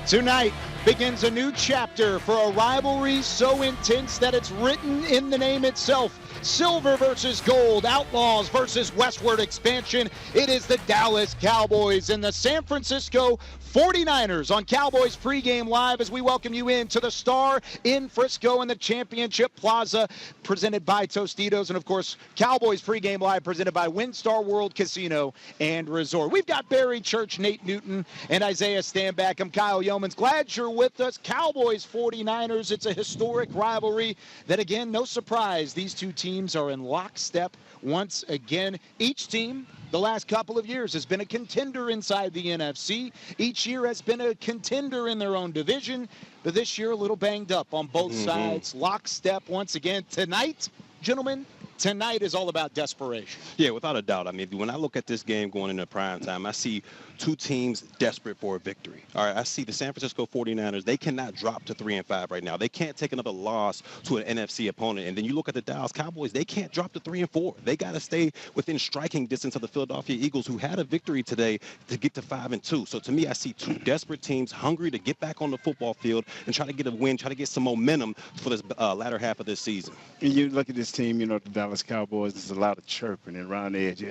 Tonight begins a new chapter for a rivalry so intense that it's written in the name itself. Silver versus gold, Outlaws versus westward expansion. It is the Dallas Cowboys and the San Francisco 49ers on Cowboys Pregame Live as we welcome you into the Star in Frisco and the Championship Plaza presented by Tostitos. And, of course, Cowboys Pregame Live presented by WinStar World Casino and Resort. We've got Barry Church, Nate Newton, and Isaiah Stanback. I'm Kyle Yeomans. Glad you're with us. Cowboys 49ers. It's a historic rivalry that, again, no surprise, these two teams are in lockstep once again. Each team the last couple of years has been a contender inside the NFC. Each year has been a contender in their own division, but this year a little banged up on both sides. Lockstep once again. Tonight, gentlemen, tonight is all about desperation. Yeah, without a doubt. I mean, when I look at this game going into prime time, I see two teams desperate for a victory. All right, I see the San Francisco 49ers. They cannot drop to 3-5 right now. They can't take another loss to an NFC opponent. And then you look at the Dallas Cowboys. They can't drop to 3-4. They got to stay within striking distance of the Philadelphia Eagles, who had a victory today to get to 5-2. So to me, I see two desperate teams hungry to get back on the football field and try to get a win, try to get some momentum for this latter half of this season. And you look at this team, you know, the Dallas Cowboys, there's a lot of chirping and around the edge,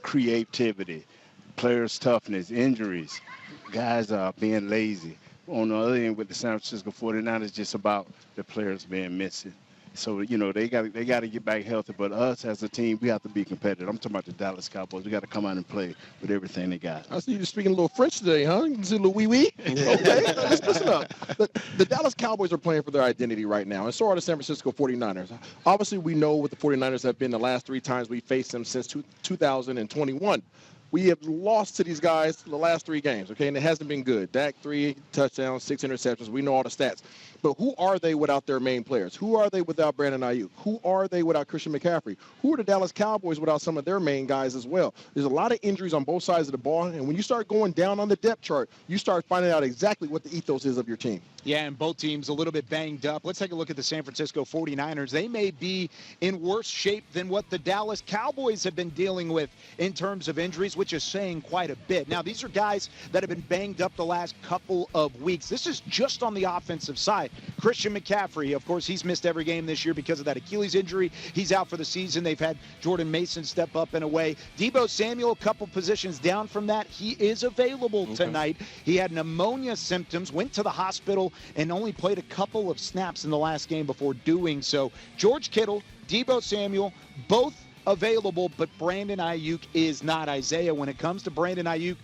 creativity, players' toughness, injuries, guys are being lazy. On the other end with the San Francisco 49ers, just about the players being missing. So, you know, they got to get back healthy. But us as a team, we have to be competitive. I'm talking about the Dallas Cowboys. We got to come out and play with everything they got. I see you speaking a little French today, huh? You see a little wee-wee? Okay, listen up. The Dallas Cowboys are playing for their identity right now, and so are the San Francisco 49ers. Obviously, we know what the 49ers have been the last three times we faced them since 2021. We have lost to these guys the last three games, okay, and it hasn't been good. Dak, 3 touchdowns, 6 interceptions. We know all the stats. But who are they without their main players? Who are they without Brandon Ayuk? Who are they without Christian McCaffrey? Who are the Dallas Cowboys without some of their main guys as well? There's a lot of injuries on both sides of the ball, and when you start going down on the depth chart, you start finding out exactly what the ethos is of your team. Yeah, and both teams a little bit banged up. Let's take a look at the San Francisco 49ers. They may be in worse shape than what the Dallas Cowboys have been dealing with in terms of injuries, which is saying quite a bit. Now, these are guys that have been banged up the last couple of weeks. This is just on the offensive side. Christian McCaffrey, of course, he's missed every game this year because of that Achilles injury. He's out for the season. They've had Jordan Mason step up and away. Deebo Samuel, a couple positions down from that. He is available tonight. He had pneumonia symptoms, went to the hospital, and only played a couple of snaps in the last game before doing so. George Kittle, Deebo Samuel, both available, but Brandon Ayuk is not. Isaiah, when it comes to Brandon Ayuk,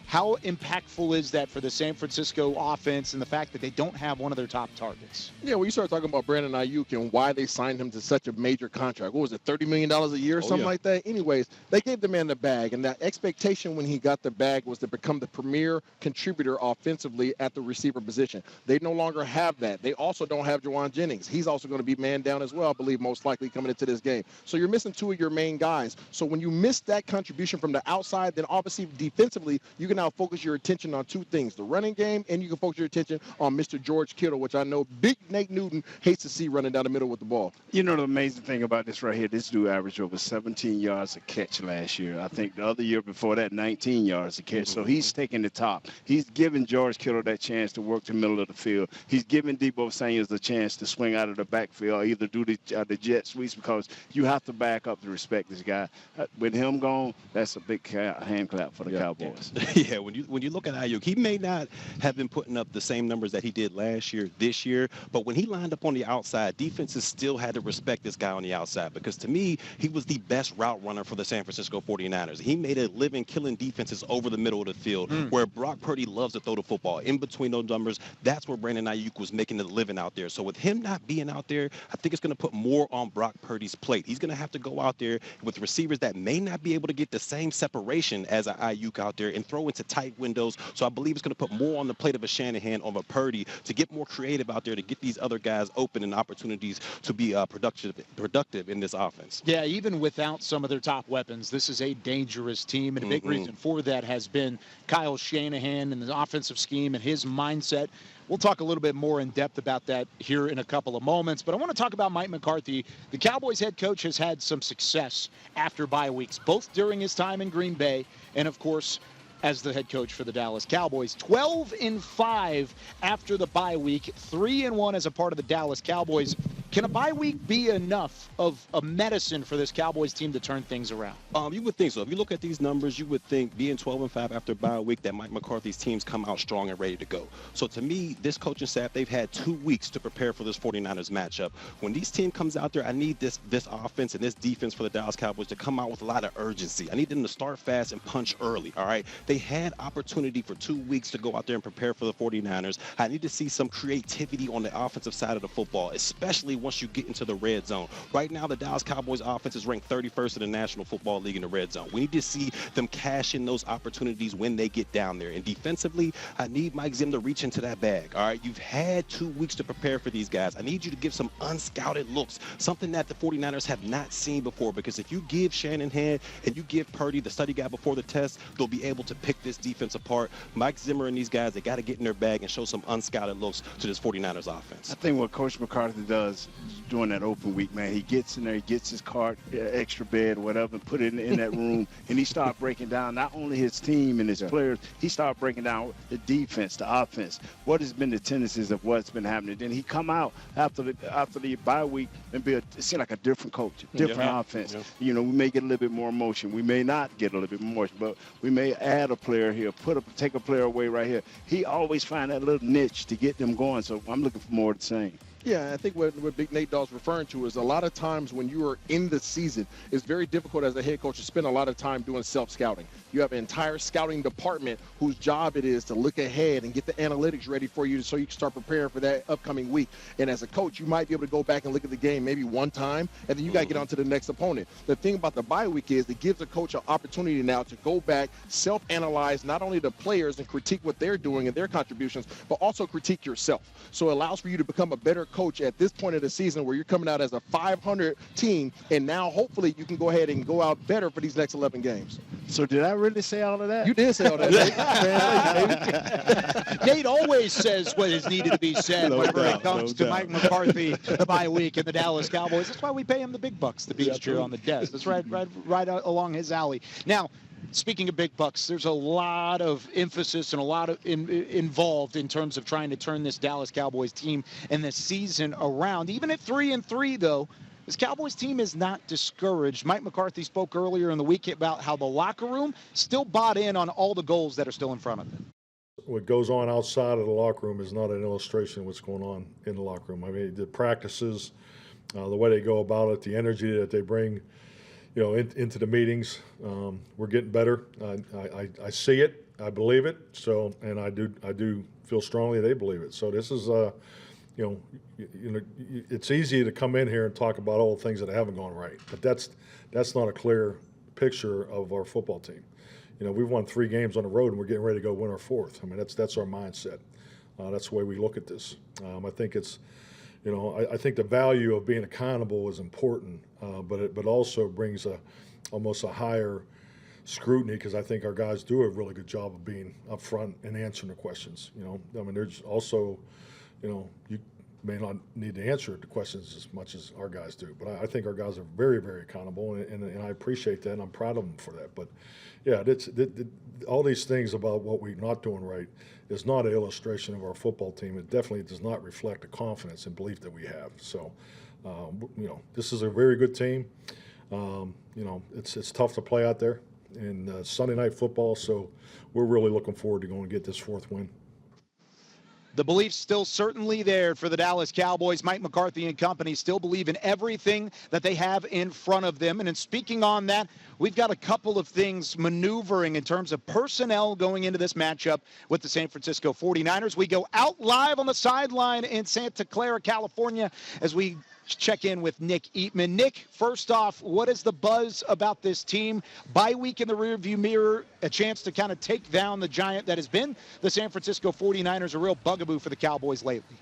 how impactful is that for the San Francisco offense and the fact that they don't have one of their top targets? Yeah, when you start talking about Brandon Ayuk and why they signed him to such a major contract, what was it, $30 million a year or something like that? Anyways, they gave the man the bag, and that expectation when he got the bag was to become the premier contributor offensively at the receiver position. They no longer have that. They also don't have Juwan Jennings. He's also going to be man down as well, I believe, most likely coming into this game. So you're missing two of your main guys. So when you miss that contribution from the outside, then obviously defensively, you can now focus your attention on two things, the running game, and you can focus your attention on Mr. George Kittle, which I know Big Nate Newton hates to see running down the middle with the ball. You know the amazing thing about this right here, this dude averaged over 17 yards a catch last year. I think the other year before that, 19 yards a catch. So he's taking the top. He's giving George Kittle that chance to work the middle of the field. He's giving Deebo Samuel the chance to swing out of the backfield or either do the jet sweeps, because you have to back up to respect this guy. With him gone, that's a big hand clap for the Cowboys. Yeah, when you look at Ayuk, he may not have been putting up the same numbers that he did last year, this year, but when he lined up on the outside, defenses still had to respect this guy on the outside, because to me, he was the best route runner for the San Francisco 49ers. He made a living killing defenses over the middle of the field, where Brock Purdy loves to throw the football. In between those numbers, that's where Brandon Ayuk was making a living out there. So with him not being out there, I think it's going to put more on Brock Purdy's plate. He's going to have to go out there with receivers that may not be able to get the same separation as an Ayuk out there and throw into tight windows. So I believe it's going to put more on the plate of a Shanahan over Purdy to get more creative out there, to get these other guys open and opportunities to be productive in this offense. Yeah, even without some of their top weapons, this is a dangerous team, and a big reason for that has been Kyle Shanahan and the offensive scheme and his mindset. We'll talk a little bit more in depth about that here in a couple of moments, but I want to talk about Mike McCarthy. The Cowboys head coach has had some success after bye weeks, both during his time in Green Bay and, of course, as the head coach for the Dallas Cowboys. 12-5 after the bye week, 3-1 as a part of the Dallas Cowboys. Can a bye week be enough of a medicine for this Cowboys team to turn things around? You would think so. If you look at these numbers, you would think being 12-5 after a bye week that Mike McCarthy's teams come out strong and ready to go. So to me, this coaching staff, they've had 2 weeks to prepare for this 49ers matchup. When this team comes out there, I need this offense and this defense for the Dallas Cowboys to come out with a lot of urgency. I need them to start fast and punch early, all right? They had opportunity for 2 weeks to go out there and prepare for the 49ers. I need to see some creativity on the offensive side of the football, especially once you get into the red zone. Right now, the Dallas Cowboys offense is ranked 31st in the National Football League in the red zone. We need to see them cash in those opportunities when they get down there. And defensively, I need Mike Zim to reach into that bag, all right? You've had 2 weeks to prepare for these guys. I need you to give some unscouted looks, something that the 49ers have not seen before, because if you give Shanahan and you give Purdy, the study guy before the test, they'll be able to pick this defense apart. Mike Zimmer and these guys, they got to get in their bag and show some unscouted looks to this 49ers offense. I think what Coach McCarthy does during that open week, man, he gets in there, he gets his cart, extra bed, whatever, and put it in that room, and he started breaking down not only his team and his players, he started breaking down the defense, the offense, what has been the tendencies of what's been happening. Then he come out after the bye week and seem like a different coach, different offense. Yeah. You know, we may get a little bit more motion. We may not get a little bit more motion, but we may add a player here, take a player away right here. He always find that little niche to get them going, so I'm looking for more of the same. Yeah, I think what Big Nate Daw's referring to is a lot of times when you are in the season, it's very difficult as a head coach to spend a lot of time doing self-scouting. You have an entire scouting department whose job it is to look ahead and get the analytics ready for you so you can start preparing for that upcoming week. And as a coach, you might be able to go back and look at the game maybe one time, and then you got to get on to the next opponent. The thing about the bye week is it gives a coach an opportunity now to go back, self-analyze not only the players and critique what they're doing and their contributions, but also critique yourself. So it allows for you to become a better coach at this point of the season where you're coming out as a 500 team, and now hopefully you can go ahead and go out better for these next 11 games. So did I really say all of that? You did say all that, Nate. Nate always says what is needed to be said whenever it comes to Mike McCarthy, the bye week, and the Dallas Cowboys. That's why we pay him the big bucks, the beach chair on the desk. That's right along his alley. Now, speaking of big bucks, there's a lot of emphasis and a lot of involved in terms of trying to turn this Dallas Cowboys team and this season around. Even at 3-3, though, this Cowboys team is not discouraged. Mike McCarthy spoke earlier in the week about how the locker room still bought in on all the goals that are still in front of them. What goes on outside of the locker room is not an illustration of what's going on in the locker room. I mean, the practices, the way they go about it, the energy that they bring, you know, into the meetings. We're getting better. I see it. I believe it. So, and I do feel strongly they believe it. So this is, you know, it's easy to come in here and talk about all the things that haven't gone right, but that's not a clear picture of our football team. You know, we've won 3 games on the road and we're getting ready to go win our 4th. I mean, that's our mindset. That's the way we look at this. I think it's, you know, I think the value of being accountable is important, but also brings almost a higher scrutiny, because I think our guys do a really good job of being upfront and answering the questions. You know, I mean, there's also, you know, you may not need to answer the questions as much as our guys do, but I think our guys are very, very accountable, and I appreciate that, and I'm proud of them for that. But yeah, all these things about what we're not doing right is not an illustration of our football team. It definitely does not reflect the confidence and belief that we have. So, you know, this is a very good team. You know, it's tough to play out there in Sunday night football, so we're really looking forward to going and get this 4th win. The belief's still certainly there for the Dallas Cowboys. Mike McCarthy and company still believe in everything that they have in front of them. And in speaking on that, we've got a couple of things maneuvering in terms of personnel going into this matchup with the San Francisco 49ers. We go out live on the sideline in Santa Clara, California, as we check in with Nick Eatman. Nick, first off, what is the buzz about this team? Bye week in the rearview mirror, a chance to kind of take down the giant that has been the San Francisco 49ers, a real bugaboo for the Cowboys lately.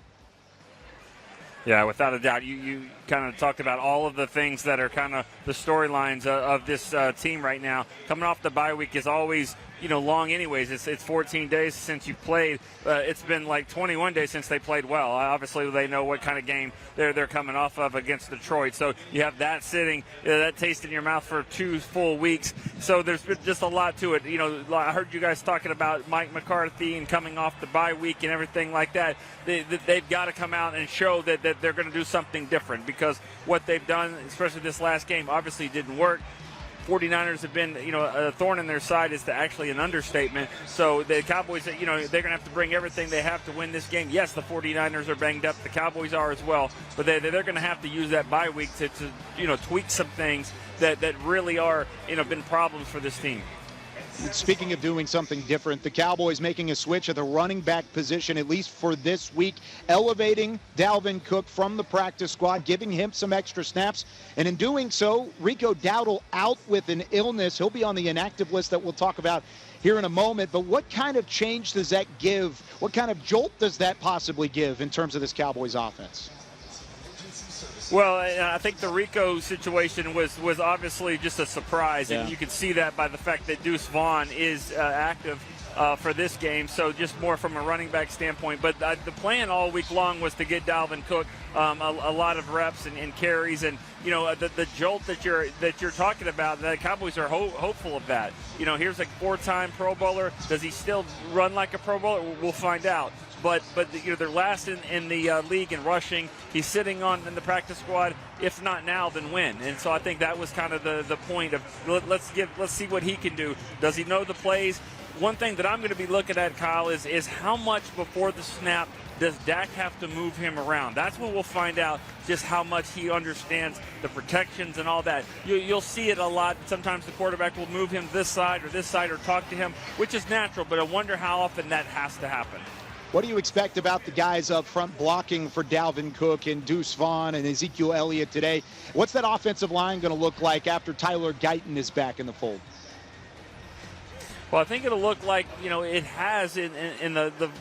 Yeah, without a doubt. You kind of talked about all of the things that are kind of the storylines of this team right now. Coming off the bye week is always long anyways. It's 14 days since you played. It's been like 21 days since they played well. Obviously, they know what kind of game they're coming off of against Detroit. So you have that sitting, that taste in your mouth for 2 full weeks. So there's been just a lot to it. I heard you guys talking about Mike McCarthy and coming off the bye week and everything like that. They've got to come out and show that they're going to do something different, because what they've done, especially this last game, obviously didn't work. 49ers have been, a thorn in their side is actually an understatement. So the Cowboys, they're going to have to bring everything they have to win this game. Yes, the 49ers are banged up. The Cowboys are as well. But they're going to have to use that bye week to tweak some things that really are, been problems for this team. Speaking of doing something different, the Cowboys making a switch at the running back position, at least for this week, elevating Dalvin Cook from the practice squad, giving him some extra snaps. And in doing so, Rico Dowdle out with an illness. He'll be on the inactive list that we'll talk about here in a moment. But what kind of change does that give? What kind of jolt does that possibly give in terms of this Cowboys offense? Well, I think the Rico situation was obviously just a surprise, and you can see that by the fact that Deuce Vaughn is active for this game. So just more from a running back standpoint. But the plan all week long was to get Dalvin Cook a lot of reps and carries, and the jolt that you're talking about. The Cowboys are hopeful of that. Here's a 4-time Pro Bowler. Does he still run like a Pro Bowler? We'll find out. But they're last in the league in rushing. He's sitting in the practice squad. If not now, then when? And so I think that was kind of the point of let's see what he can do. Does he know the plays? One thing that I'm going to be looking at, Kyle, is how much before the snap does Dak have to move him around? That's when we'll find out just how much he understands the protections and all that. You'll see it a lot. Sometimes the quarterback will move him this side or talk to him, which is natural, but I wonder how often that has to happen. What do you expect about the guys up front blocking for Dalvin Cook and Deuce Vaughn and Ezekiel Elliott today? What's that offensive line going to look like after Tyler Guyton is back in the fold? Well, I think it'll look like, it has in the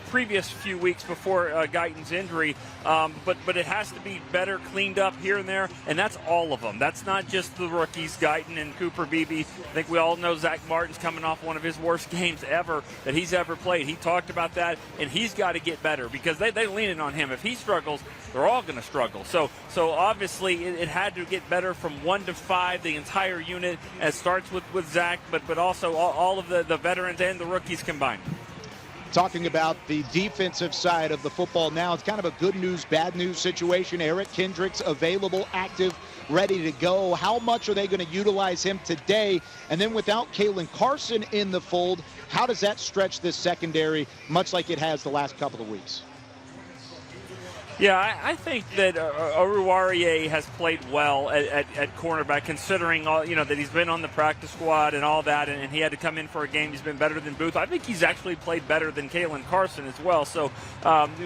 previous few weeks before Guyton's injury, but it has to be better cleaned up here and there, and that's all of them. That's not just the rookies, Guyton and Cooper Beebe. I think we all know Zack Martin's coming off one of his worst games ever that he's ever played. He talked about that, and he's got to get better because they lean in on him. If he struggles, they're all going to struggle. So obviously it had to get better from 1 to 5, the entire unit. It starts with Zack, but also all of the veterans and the rookies combined. Talking about the defensive side of the football now, it's kind of a good news, bad news situation. Eric Kendricks available, active, ready to go. How much are they going to utilize him today? And then without Kalen Carson in the fold, how does that stretch this secondary, much like it has the last couple of weeks? Yeah, I think that Oruwariye has played well at cornerback, considering all that he's been on the practice squad and all that, and he had to come in for a game. He's been better than Booth. I think he's actually played better than Kalen Carson as well. So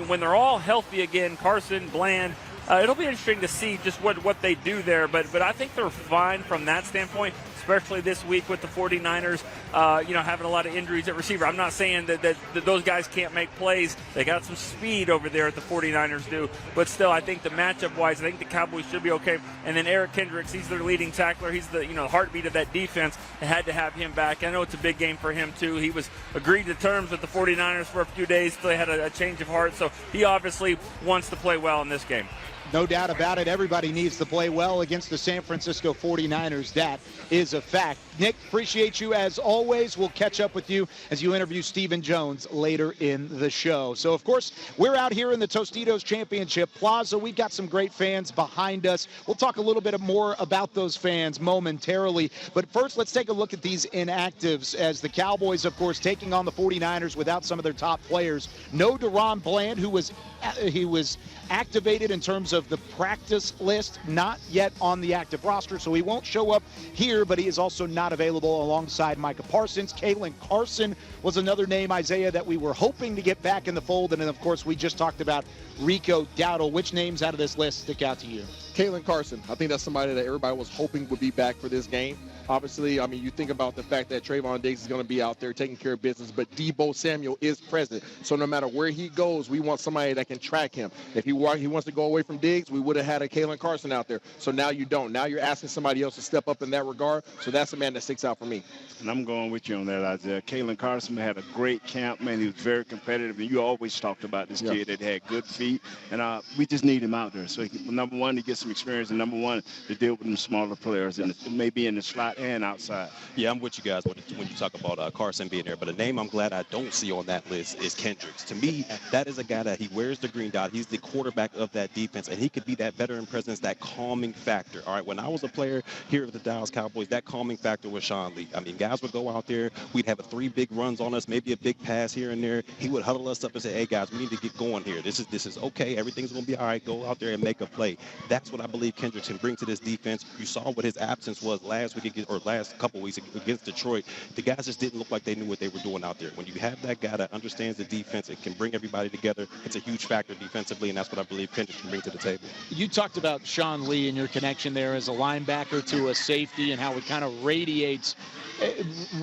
when they're all healthy again, Carson, Bland, it'll be interesting to see just what they do there. But I think they're fine from that standpoint, especially this week with the 49ers, having a lot of injuries at receiver. I'm not saying that those guys can't make plays. They got some speed over there at the 49ers do. But still, I think the matchup-wise, I think the Cowboys should be okay. And then Eric Kendricks, he's their leading tackler. He's the heartbeat of that defense. They had to have him back. I know it's a big game for him, too. He was agreed to terms with the 49ers for a few days until they had a change of heart. So he obviously wants to play well in this game. No doubt about it. Everybody needs to play well against the San Francisco 49ers. That is a fact. Nick, appreciate you as always. We'll catch up with you as you interview Stephen Jones later in the show. So, of course, we're out here in the Tostitos Championship Plaza. We've got some great fans behind us. We'll talk a little bit more about those fans momentarily. But first, let's take a look at these inactives as the Cowboys, of course, taking on the 49ers without some of their top players. No Deron Bland, who was activated in terms of the practice list, not yet on the active roster, so he won't show up here, but he is also not available alongside Micah Parsons. Kalen Carson was another name, Isaiah, that we were hoping to get back in the fold, and then, of course, we just talked about Rico Dowdle. Which names out of this list stick out to you? Kalen Carson. I think that's somebody that everybody was hoping would be back for this game. Obviously, I mean, you think about the fact that Trayvon Diggs is going to be out there taking care of business, but Deebo Samuel is present. So no matter where he goes, we want somebody that can track him. If he wants to go away from Diggs, we would have had a Kalen Carson out there. So now you don't. Now you're asking somebody else to step up in that regard. So that's the man that sticks out for me. And I'm going with you on that, Isaiah. Kalen Carson had a great camp, man. He was very competitive. And you always talked about this kid that had good feet. And we just need him out there. So, number one, to get some experience, and number one, to deal with them smaller players, and maybe in the slot and outside. Yeah, I'm with you guys when you talk about Carson being there. But a name I'm glad I don't see on that list is Kendricks. To me, that is a guy that he wears the green dot. He's the quarterback of that defense, and he could be that veteran presence, that calming factor. All right, when I was a player here at the Dallas Cowboys, that calming factor was Sean Lee. I mean, guys would go out there. We'd have 3 big runs on us, maybe a big pass here and there. He would huddle us up and say, hey, guys, we need to get going here. This is okay. Everything's going to be all right. Go out there and make a play. That's what I believe Kendricks can bring to this defense. You saw what his absence was last couple weeks against Detroit. The guys just didn't look like they knew what they were doing out there. When you have that guy that understands the defense, it can bring everybody together. It's a huge factor defensively, and that's what I believe Kendricks can bring to the table. You talked about Sean Lee and your connection there as a linebacker to a safety and how it kind of radiates.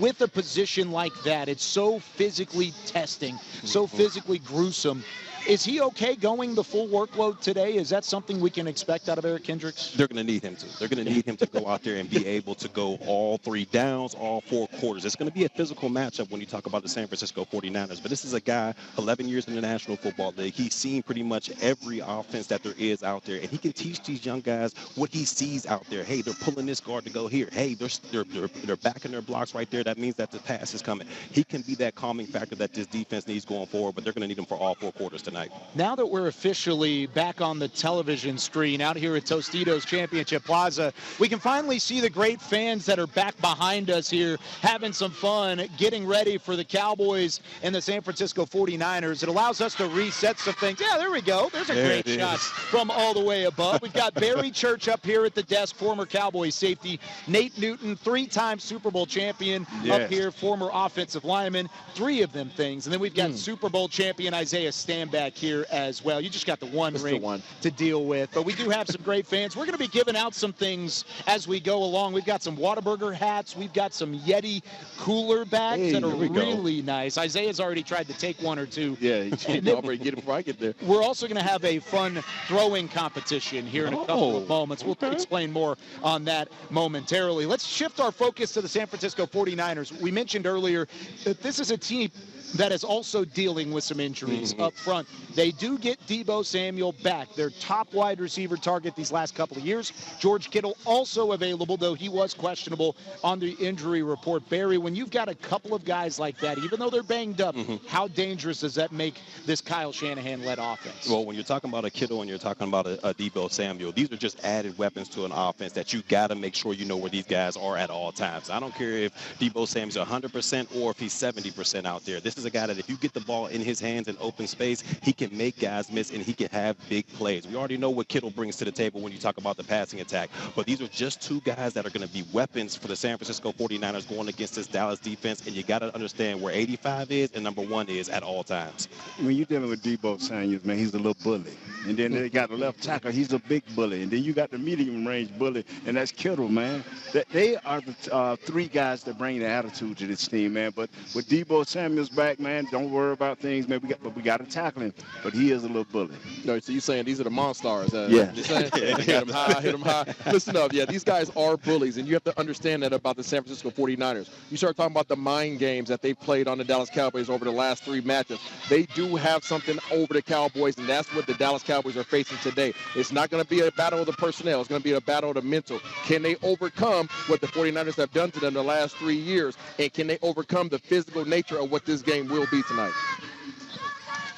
With a position like that, it's so physically testing, so physically gruesome. Is he okay going the full workload today? Is that something we can expect out of Eric Kendricks? They're going to need him to. They're going to need him to go out there and be able to go all 3 downs, all 4 quarters. It's going to be a physical matchup when you talk about the San Francisco 49ers. But this is a guy, 11 years in the National Football League. He's seen pretty much every offense that there is out there. And he can teach these young guys what he sees out there. Hey, they're pulling this guard to go here. Hey, they're backing their blocks right there. That means that the pass is coming. He can be that calming factor that this defense needs going forward, but they're going to need him for all 4 quarters tonight. Now that we're officially back on the television screen out here at Tostitos Championship Plaza, we can finally see the great fans that are back behind us here having some fun, getting ready for the Cowboys and the San Francisco 49ers. It allows us to reset some things. Yeah, there we go. There's a great shot from all the way above. We've got Barry Church up here at the desk, former Cowboys safety. Nate Newton, 3-time Super Bowl champion up here, former offensive lineman. 3 of them things. And then we've got Super Bowl champion Isaiah Stanback here as well. You just got the one ring to deal with. But we do have some great fans. We're going to be giving out some things as we go along. We've got some Whataburger hats. We've got some Yeti cooler bags that are really nice. Isaiah's already tried to take 1 or 2. Yeah, I'll already get it before I get there. We're also going to have a fun throwing competition here in a couple of moments. We'll explain more on that momentarily. Let's shift our focus to the San Francisco 49ers. We mentioned earlier that this is a team that is also dealing with some injuries up front. They do get Deebo Samuel back, their top wide receiver target these last couple of years. George Kittle also available, though he was questionable on the injury report. Barry, when you've got a couple of guys like that, even though they're banged up, how dangerous does that make this Kyle Shanahan-led offense? Well, when you're talking about a Kittle and you're talking about a Deebo Samuel, these are just added weapons to an offense that you got to make sure you know where these guys are at all times. I don't care if Deebo Samuel's 100% or if he's 70% out there. This is a guy that if you get the ball in his hands in open space, he can make guys miss and he can have big plays. We already know what Kittle brings to the table when you talk about the passing attack, but these are just 2 guys that are going to be weapons for the San Francisco 49ers going against this Dallas defense, and you got to understand where 85 is and number 1 is at all times. When you're dealing with Deebo Samuel, man, he's a little bully. And then they got a left tackle, he's a big bully. And then you got the medium-range bully, and that's Kittle, man. They are the 3 guys that bring the attitude to this team, man. But with Deebo Samuel's back, man, don't worry about things, man. We got to tackle him. But he is a little bully. No, so you're saying these are the monsters? Yeah. Hit them high. Listen up, these guys are bullies, and you have to understand that about the San Francisco 49ers. You start talking about the mind games that they played on the Dallas Cowboys over the last 3 matches. They do have something over the Cowboys, and that's what the Dallas Cowboys are facing today. It's not going to be a battle of the personnel. It's going to be a battle of the mental. Can they overcome what the 49ers have done to them the last 3 years, and can they overcome the physical nature of what this game will be tonight?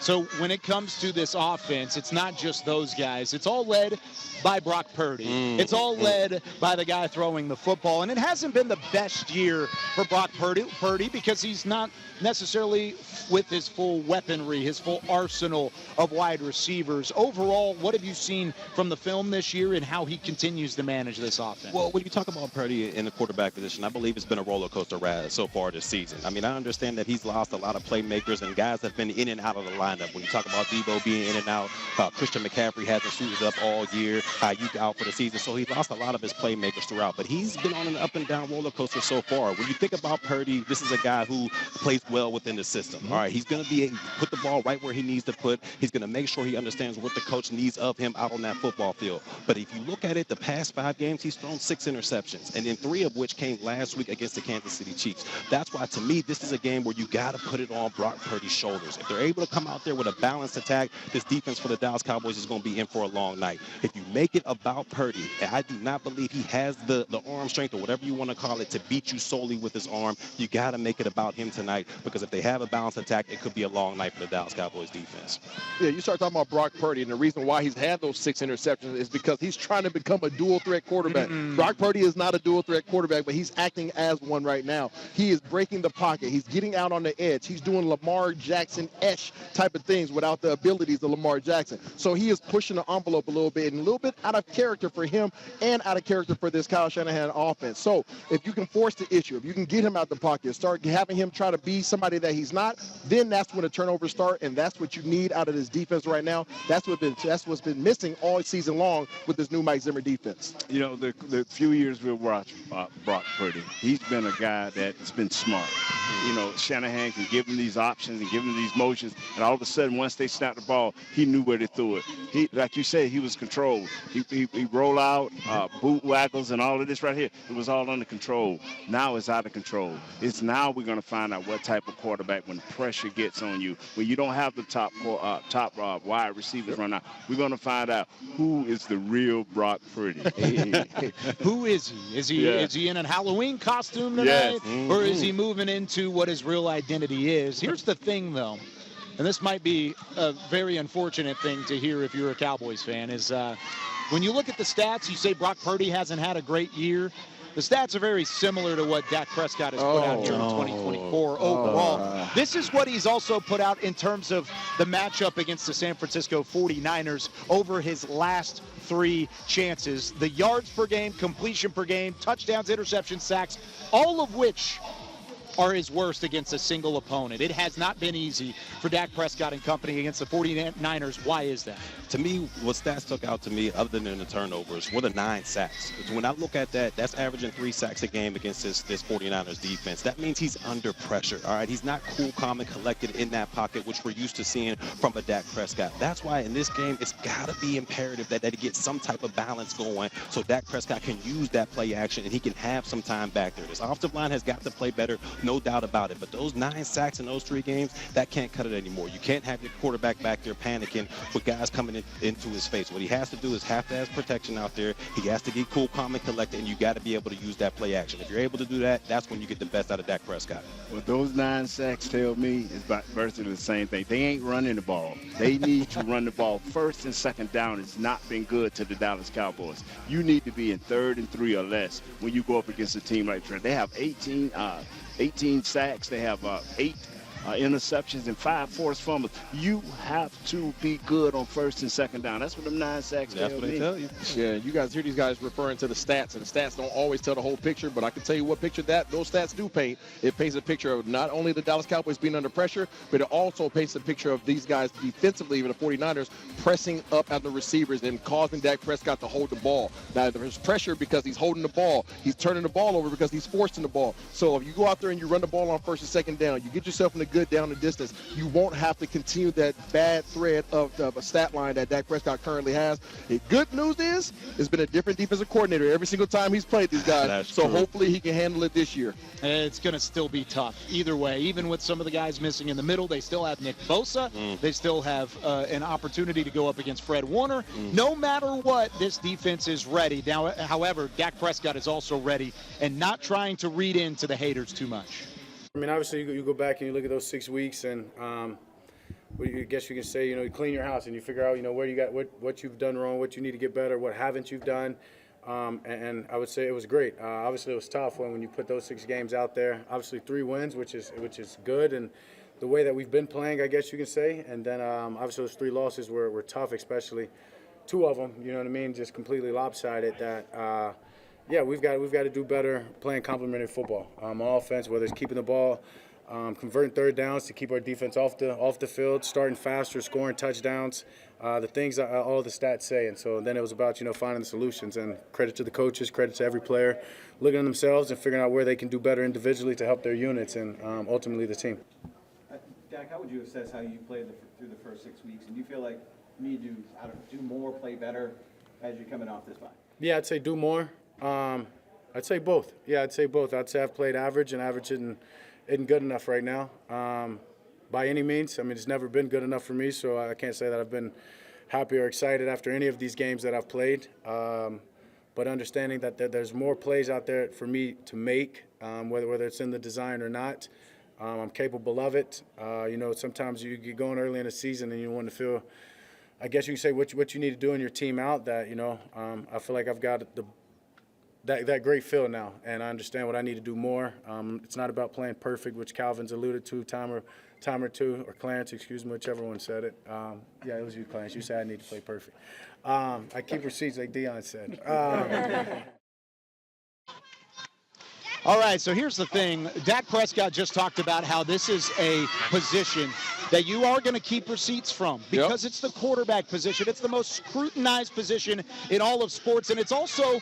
So when it comes to this offense, it's not just those guys. It's all led by Brock Purdy. It's all led by the guy throwing the football. And it hasn't been the best year for Brock Purdy because he's not necessarily with his full weaponry, his full arsenal of wide receivers. Overall, what have you seen from the film this year and how he continues to manage this offense? Well, when you talk about Purdy in the quarterback position, I believe it's been a roller coaster ride so far this season. I mean, I understand that he's lost a lot of playmakers and guys have been in and out of the line lineup. When you talk about Debo being in and out, Christian McCaffrey hasn't suited up all year. Ayuk out for the season, so he lost a lot of his playmakers throughout. But he's been on an up and down roller coaster so far. When you think about Purdy, this is a guy who plays well within the system. All right, he's going to be able to put the ball right where he needs to put. He's going to make sure he understands what the coach needs of him out on that football field. But if you look at it, the past 5 games, he's thrown 6 interceptions, and then 3 of which came last week against the Kansas City Chiefs. That's why, to me, this is a game where you got to put it on Brock Purdy's shoulders. If they're able to come out there with a balanced attack, this defense for the Dallas Cowboys is going to be in for a long night. If you make it about Purdy, and I do not believe he has the arm strength or whatever you want to call it to beat you solely with his arm, you got to make it about him tonight, because if they have a balanced attack, it could be a long night for the Dallas Cowboys defense. Yeah, you start talking about Brock Purdy, and the reason why he's had those 6 interceptions is because he's trying to become a dual-threat quarterback. Brock Purdy is not a dual-threat quarterback, but he's acting as one right now. He is breaking the pocket. He's getting out on the edge. He's doing Lamar Jackson-esque type of things without the abilities of Lamar Jackson. So he is pushing the envelope a little bit, and a little bit out of character for him and out of character for this Kyle Shanahan offense. So if you can force the issue, if you can get him out the pocket, start having him try to be somebody that he's not, then that's when the turnovers start, and that's what you need out of this defense right now. That's what's been missing all season long with this new Mike Zimmer defense. You know, the few years we've watched Brock Purdy, he's been a guy that's been smart. You know, Shanahan can give him these options and give him these motions, and all of a sudden, once they snapped the ball, he knew where to throw it. He, like you said, he was controlled. He roll out, boot waggles, and all of this right here. It was all under control. Now it's out of control. It's now we're going to find out what type of quarterback, when pressure gets on you, when you don't have the top wide receivers run out, we're going to find out who is the real Brock Purdy. Who is he? Is he in a Halloween costume tonight? Yes. Or is he moving into what his real identity is? Here's the thing, though, and this might be a very unfortunate thing to hear if you're a Cowboys fan, is when you look at the stats, you say Brock Purdy hasn't had a great year. The stats are very similar to what Dak Prescott has put out here in 2024 overall. This is what he's also put out in terms of the matchup against the San Francisco 49ers over his last 3 chances. The yards per game, completion per game, touchdowns, interceptions, sacks, all of which are his worst against a single opponent. It has not been easy for Dak Prescott and company against the 49ers. Why is that? To me, what stats took out to me, other than the turnovers, were the 9 sacks. When I look at that, that's averaging 3 sacks a game against this 49ers defense. That means he's under pressure, all right? He's not cool, calm, and collected in that pocket, which we're used to seeing from a Dak Prescott. That's why in this game, it's got to be imperative that he gets some type of balance going so Dak Prescott can use that play action and he can have some time back there. This offensive line has got to play better, no doubt about it. But those 9 sacks in those 3 games, that can't cut it anymore. You can't have your quarterback back there panicking with guys coming into his face. What he has to do is have to have protection out there. He has to get cool, calm, and collected, and you got to be able to use that play action. If you're able to do that, that's when you get the best out of Dak Prescott. What those 9 sacks tell me is virtually the same thing. They ain't running the ball. They need to run the ball. First and second down has not been good to the Dallas Cowboys. You need to be in 3rd and 3 or less when you go up against a team like Trent. They have 18 sacks. They have 8 interceptions and 5 forced fumbles. You have to be good on 1st and 2nd down. That's what them 9 sacks That's what they tell you. Yeah, you guys hear these guys referring to the stats, and the stats don't always tell the whole picture, but I can tell you what picture those stats do paint. It paints a picture of not only the Dallas Cowboys being under pressure, but it also paints a picture of these guys defensively, even the 49ers, pressing up at the receivers and causing Dak Prescott to hold the ball. Now, there's pressure because he's holding the ball. He's turning the ball over because he's forcing the ball. So if you go out there and you run the ball on 1st and 2nd down, you get yourself in a good down and distance, you won't have to continue that bad thread of a stat line that Dak Prescott currently has. The good news is, it's been a different defensive coordinator every single time he's played these guys. That's so true. Hopefully he can handle it this year. It's going to still be tough either way. Even with some of the guys missing in the middle, they still have Nick Bosa. They still have an opportunity to go up against Fred Warner. No matter what, this defense is ready. Now, however, Dak Prescott is also ready and not trying to read into the haters too much. I mean, obviously, you go back and you look at those 6 weeks, and I guess you can say, you clean your house and you figure out, where you got what you've done wrong, what you need to get better, what haven't you done, and I would say it was great. Obviously, it was tough when you put those 6 games out there. Obviously, 3 wins, which is good, and the way that we've been playing, I guess you can say, and then obviously those 3 losses were tough, especially 2 of them. You know what I mean? Just completely lopsided. That. Yeah, we've got to do better playing complementary football. On offense, whether it's keeping the ball converting third downs to keep our defense off the field, starting faster, scoring touchdowns, the things all the stats say. And so then it was about, finding the solutions. And credit to the coaches, credit to every player, looking at themselves and figuring out where they can do better individually to help their units and ultimately the team. Dak, how would you assess how you played through the first 6 weeks? And do you feel like you need to do more, play better as you're coming off this bye? Yeah, I'd say do more. I'd say both. Yeah, I'd say both. I'd say I've played average, and average isn't good enough right now by any means. I mean, it's never been good enough for me, so I can't say that I've been happy or excited after any of these games that I've played. But understanding that there's more plays out there for me to make, whether it's in the design or not. I'm capable of it. Sometimes you get going early in the season and you want to feel, I guess you can say what you need to do in your team out that, I feel like I've got that great feel now, and I understand what I need to do more. It's not about playing perfect, which Calvin's alluded to, time or two, or Clarence, excuse me, whichever one said it. Yeah, it was you, Clarence. You said I need to play perfect. I keep receipts like Dion said. All right, so here's the thing. Dak Prescott just talked about how this is a position that you are going to keep receipts from because it's the quarterback position. It's the most scrutinized position in all of sports, and it's also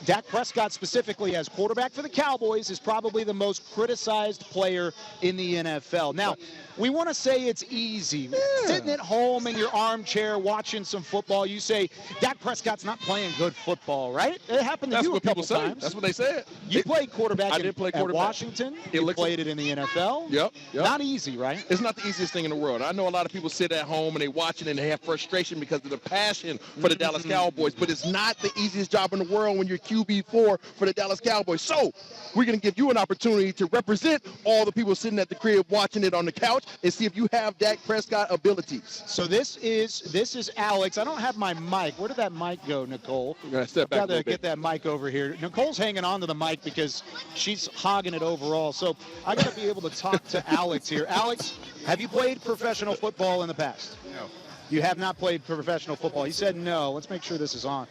Dak Prescott specifically as quarterback for the Cowboys is probably the most criticized player in the NFL. Now, we want to say it's easy. Sitting at home in your armchair watching some football, you say, Dak Prescott's not playing good football, right? It happened to you a couple times. That's what they said. You played quarterback at quarterback. Washington. You played it in the NFL. Yep. Not easy, right? It's not the easiest thing in the world. I know a lot of people sit at home and they watch it and they have frustration because of the passion for the Dallas Cowboys, but it's not the easiest job in the world when you're QB4 for the Dallas Cowboys. So we're going to give you an opportunity to represent all the people sitting at the crib watching it on the couch and see if you have Dak Prescott abilities. So this is Alex. I don't have my mic. Where did that mic go, Nicole? I'm going to step back a little bit. Get that mic over here. Nicole's hanging on to the mic because she's hogging it overall. So I got to be able to talk to Alex here. Alex, have you played professional football in the past? No. You have not played professional football. He said no. Let's make sure this is on.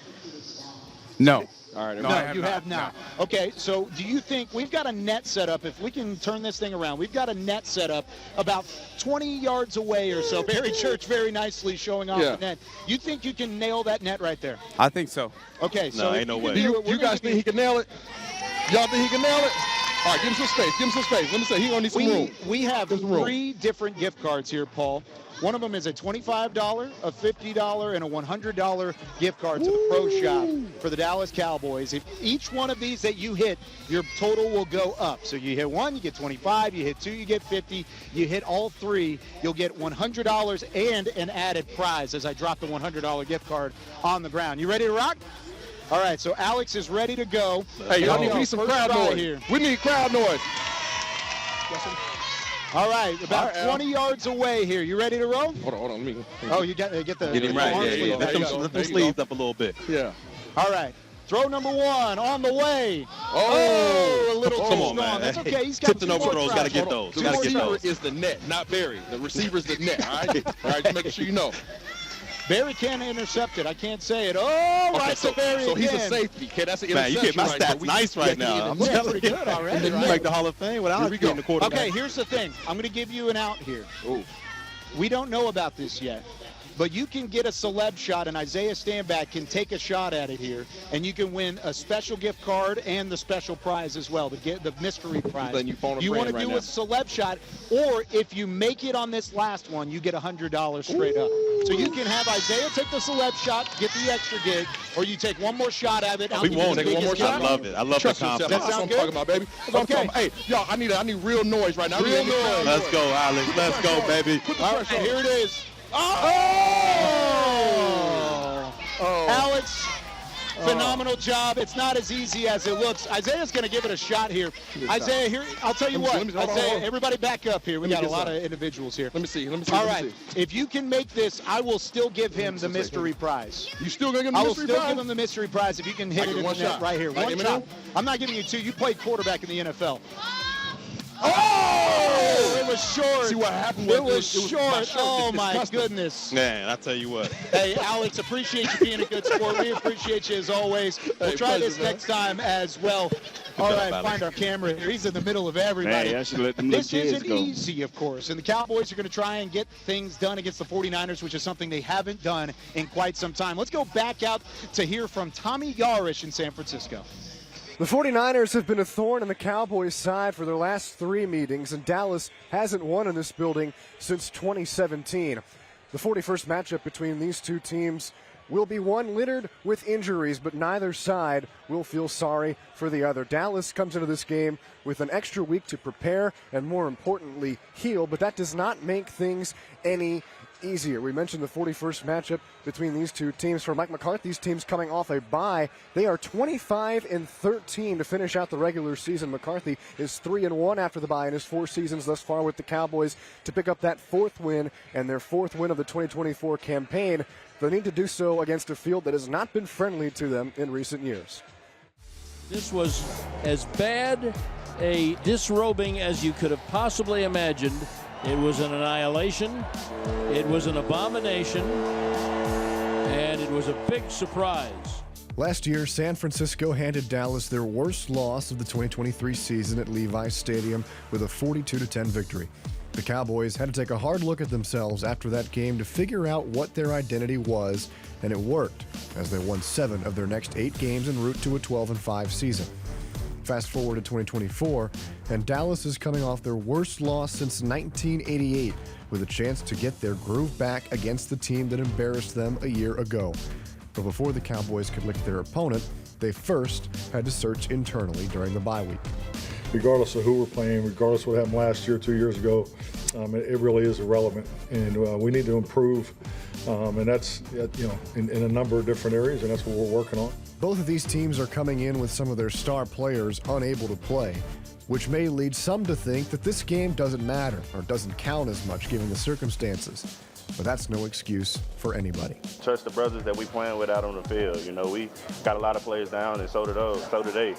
No. All right. No, you have not. No. Okay, so do you think we've got a net set up? If we can turn this thing around, we've got a net set up about 20 yards away or so. Barry Church very nicely showing off the net. You think you can nail that net right there? I think so. Okay, so ain't no way. Do you guys think he can nail it? Y'all think he can nail it? All right, give him some space. Give him some space. Let me say, he's going to need some room. We have 3 different gift cards here, Paul. One of them is a $25, a $50, and a $100 gift card to the Pro Shop for the Dallas Cowboys. If each one of these that you hit, your total will go up. So you hit one, you get 25. You hit 2, you get 50. You hit all 3, you'll get $100 and an added prize as I drop the $100 gift card on the ground. You ready to rock? All right, so Alex is ready to go. Hey, y'all need some crowd noise here. We need crowd noise. All right, about 20 yards away here. You ready to roll? Hold on. Let me. Oh, you get the. Get him right. Yeah. Lift them sleeves up a little bit. Yeah. All right. Throw number 1 on the way. Oh, a little too strong. Man. That's okay. He's got Tipping over throws. Got to get those. The receiver is the net, not Barry. The receiver's the net. All right. All right. Just making sure you know. Barry can't intercept it. I can't say it. Oh, okay, right to Barry so again. He's a safety. Okay, that's an interception. Man, you get my right stats nice right now. I'm telling you. Good already. You make the Hall of Fame without being the quarterback. Okay, here's the thing. I'm going to give you an out here. Ooh. We don't know about this yet. But you can get a celeb shot, and Isaiah Standback can take a shot at it here, and you can win a special gift card and the special prize as well, the mystery prize. Then you want to do a celeb shot, or if you make it on this last one, you get $100 straight up. So you can have Isaiah take the celeb shot, get the extra gig, or you take one more shot at it. We won't take one more shot. I love it. I love the confidence. That's what I'm talking about, baby. Okay. Hey, y'all, I need real noise right now. Real noise. Let's go, Alex. Let's go, baby. All right, here it is. Oh! Alex, phenomenal job. It's not as easy as it looks. Isaiah's going to give it a shot here. Isaiah, here, I'll tell you what. Isaiah, everybody back up here. We got a lot of individuals here. Let me see. All right. If you can make this, I will still give him the mystery prize. You still going to give him the mystery prize? I will still give him the mystery prize if you can hit it in the net right here. One shot. I'm not giving you 2. You played quarterback in the NFL. Oh! It was short. See what happened? It was short. shirt Oh, is my disgusting. goodness. Man, I tell you what. Hey, Alex, appreciate you being a good sport. We appreciate you as always. We'll try pleasure, this man. next time as well. All right, find our camera here. He's in the middle of everybody. Hey, I should let them little This kids isn't go. easy, of course, and the Cowboys are going to try and get things done against the 49ers, which is something they haven't done in quite some time. Let's go back out to hear from Tommy Yarish in San Francisco. The 49ers have been a thorn in the Cowboys' side for their last 3 meetings, and Dallas hasn't won in this building since 2017. The 41st matchup between these two teams will be one littered with injuries, but neither side will feel sorry for the other. Dallas comes into this game with an extra week to prepare and, more importantly, heal, but that does not make things any easier. We mentioned the 41st matchup between these two teams. For Mike McCarthy's teams coming off a bye, they are 25-13 to finish out the regular season. McCarthy is 3-1 after the bye in his 4 seasons thus far with the Cowboys to pick up that 4th win and their 4th win of the 2024 campaign. They'll need to do so against a field that has not been friendly to them in recent years. This was as bad a disrobing as you could have possibly imagined. It was an annihilation, it was an abomination, and it was a big surprise. Last year, San Francisco handed Dallas their worst loss of the 2023 season at Levi's Stadium with a 42-10 victory. The Cowboys had to take a hard look at themselves after that game to figure out what their identity was, and it worked, as they won 7 of their next 8 games en route to a 12-5 season. Fast forward to 2024, and Dallas is coming off their worst loss since 1988, with a chance to get their groove back against the team that embarrassed them a year ago. But before the Cowboys could lick their opponent, they first had to search internally during the bye week. Regardless of who we're playing, regardless of what happened last year, 2 years ago, it really is irrelevant, and we need to improve, and that's in a number of different areas, and that's what we're working on. Both of these teams are coming in with some of their star players unable to play, which may lead some to think that this game doesn't matter or doesn't count as much given the circumstances. But that's no excuse for anybody. Trust the brothers that we playing with out on the field. You know, we got a lot of players down, and so do they.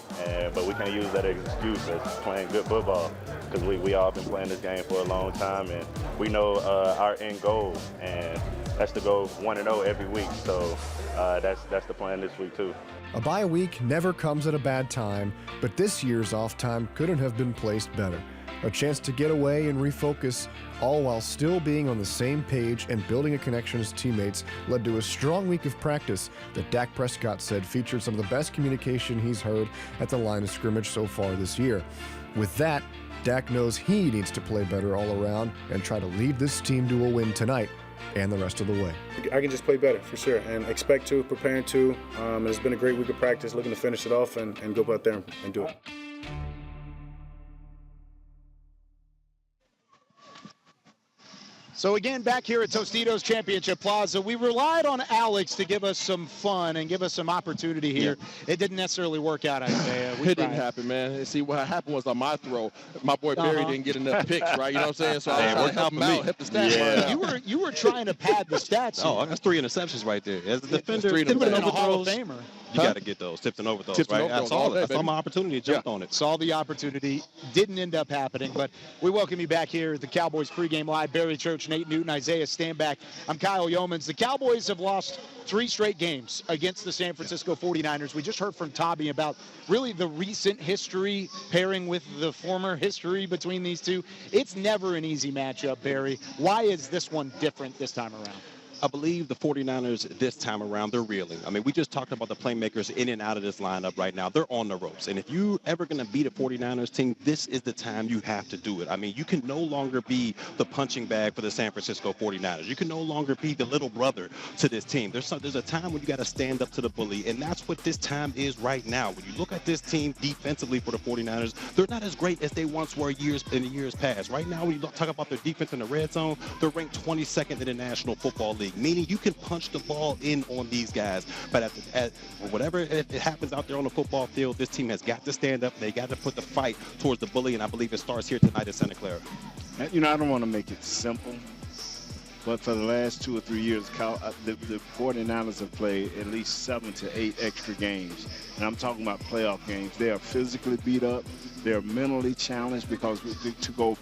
But we can't use that as an excuse as playing good football, because we all been playing this game for a long time, and we know our end goal, and that's to go 1-0 every week. So that's the plan this week too. A bye week never comes at a bad time, but this year's off time couldn't have been placed better. A chance to get away and refocus, all while still being on the same page and building a connection as teammates, led to a strong week of practice that Dak Prescott said featured some of the best communication he's heard at the line of scrimmage so far this year. With that, Dak knows he needs to play better all around and try to lead this team to a win tonight and the rest of the way. I can just play better, for sure, and expect to, preparing to. It's been a great week of practice, looking to finish it off and go out there and do it. So again, back here at Tostitos Championship Plaza, we relied on Alex to give us some fun and give us some opportunity here. Yeah. It didn't necessarily work out, Isaiah. It didn't happen, man. See, what happened was on my throw, my boy Barry didn't get enough picks, right? You know what I'm saying? So I was trying to help him out, help the stats. You were trying to pad the stats. Oh, that's 3 interceptions right there. As a defender, tipping in a Hall of Famer. You got to get those, tipped and over those, right? I saw my opportunity, jumped on it. Saw the opportunity, didn't end up happening, but we welcome you back here at the Cowboys pregame live. Barry Church, Nate Newton, Isaiah Stanback. I'm Kyle Yeomans. The Cowboys have lost 3 straight games against the San Francisco 49ers. We just heard from Tommy about really the recent history pairing with the former history between these two. It's never an easy matchup, Barry. Why is this one different this time around? I believe the 49ers this time around, they're reeling. I mean, we just talked about the playmakers in and out of this lineup right now. They're on the ropes. And if you're ever going to beat a 49ers team, this is the time you have to do it. I mean, you can no longer be the punching bag for the San Francisco 49ers. You can no longer be the little brother to this team. There's a time when you got to stand up to the bully, and that's what this time is right now. When you look at this team defensively for the 49ers, they're not as great as they once were in the years past. Right now, when you talk about their defense in the red zone, they're ranked 22nd in the National Football League. Meaning you can punch the ball in on these guys. But whatever it happens out there on the football field, this team has got to stand up. They got to put the fight towards the bully, and I believe it starts here tonight in Santa Clara. You know, I don't want to make it simple, but for the last 2 or 3 years, the 49ers have played at least 7 to 8 extra games. And I'm talking about playoff games. They are physically beat up. They're mentally challenged because to go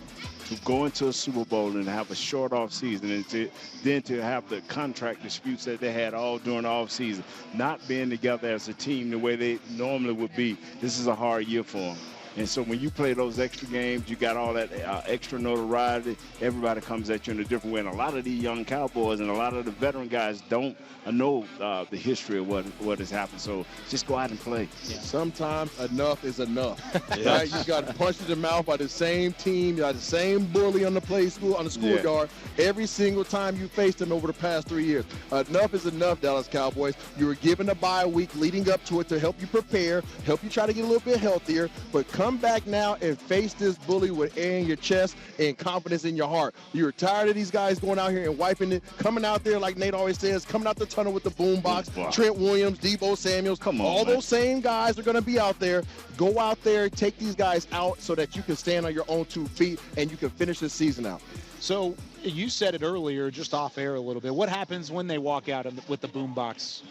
to go into a Super Bowl and have a short off season, and then to have the contract disputes that they had all during the off season, not being together as a team the way they normally would be. This is a hard year for them. And so when you play those extra games, you got all that extra notoriety. Everybody comes at you in a different way. And a lot of these young Cowboys and a lot of the veteran guys don't know the history of what has happened. So just go out and play. Yeah. Sometimes enough is enough. Right? You got punched in the mouth by the same team, you got the same bully on the schoolyard every single time you faced them over the past 3 years. Enough is enough, Dallas Cowboys. You were given a bye week leading up to it to help you prepare, help you try to get a little bit healthier, but come back now and face this bully with air in your chest and confidence in your heart. You're tired of these guys going out here and wiping it, coming out there like Nate always says, coming out the tunnel with the boombox. Trent Williams, Deebo Samuels, those same guys are going to be out there. Go out there, take these guys out so that you can stand on your own 2 feet and you can finish the season out. So you said it earlier, just off air a little bit. What happens when they walk out with the boombox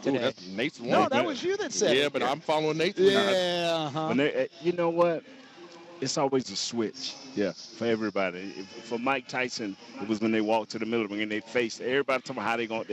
today? Ooh, that's Nate's one. No, that was you that said it. Yeah, but I'm following Nate. Yeah, you know what? It's always a switch. Yeah, for everybody. For Mike Tyson, it was when they walked to the middle ring and they faced everybody talking about how they going,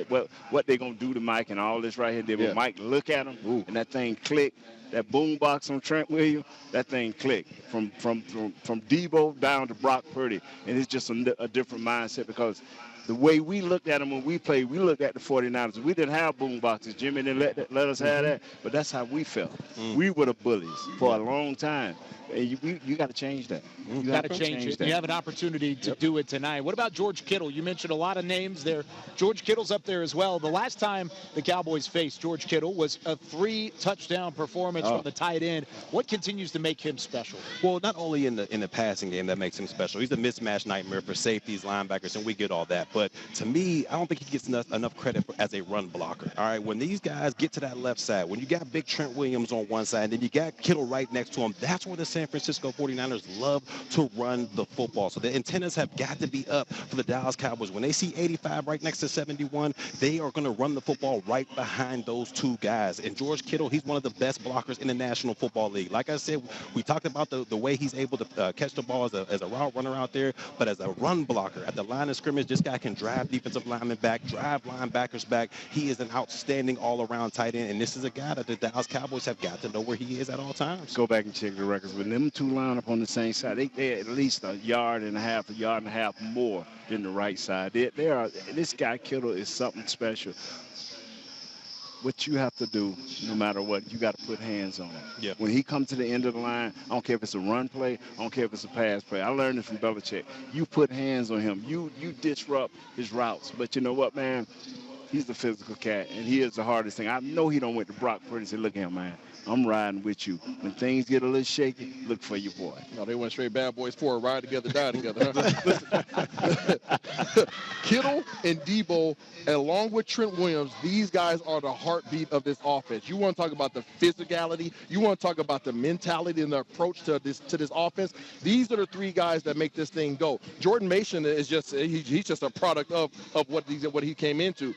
what they gonna do to Mike and all this right here. But Mike look at him and that thing clicked. That boom box on Trent Williams, that thing clicked from Deebo down to Brock Purdy, and it's just a different mindset because the way we looked at them when we played, we looked at the 49ers. We didn't have boom boxes. Jimmy didn't let us have that, but that's how we felt. We were the bullies for a long time. And you got to change that. You got to change it. You have an opportunity to do it tonight. What about George Kittle? You mentioned a lot of names there. George Kittle's up there as well. The last time the Cowboys faced George Kittle was a 3-touchdown performance from the tight end. What continues to make him special? Well, not only in the passing game that makes him special. He's a mismatch nightmare for safeties, linebackers, and we get all that. But to me, I don't think he gets enough credit as a run blocker. All right, when these guys get to that left side, when you got big Trent Williams on one side, and then you got Kittle right next to him, that's where the San Francisco 49ers love to run the football. So the antennas have got to be up for the Dallas Cowboys. When they see 85 right next to 71, they are going to run the football right behind those two guys. And George Kittle, he's one of the best blockers in the National Football League. Like I said, we talked about the way he's able to catch the ball as a route runner out there, but as a run blocker at the line of scrimmage, this guy can drive defensive linemen back, drive linebackers back. He is an outstanding all-around tight end, and this is a guy that the Dallas Cowboys have got to know where he is at all times. Go back and check the records. When them two line up on the same side, they're at least a yard and a half more than the right side. This guy Kittle is something special. What you have to do, no matter what, you got to put hands on him. Yeah. When he comes to the end of the line, I don't care if it's a run play, I don't care if it's a pass play. I learned it from Belichick. You put hands on him. You disrupt his routes. But you know what, man? He's the physical cat, and he is the hardest thing. I know he don't went to Brock Purdy and say, look here, man, I'm riding with you. When things get a little shaky, look for your boy. No, they went straight Bad Boys 4, ride together, die together. Huh? Kittle and Deebo, along with Trent Williams, these guys are the heartbeat of this offense. You want to talk about the physicality. You want to talk about the mentality and the approach to this offense. These are the three guys that make this thing go. Jordan Mason is he's just a product of what he came into.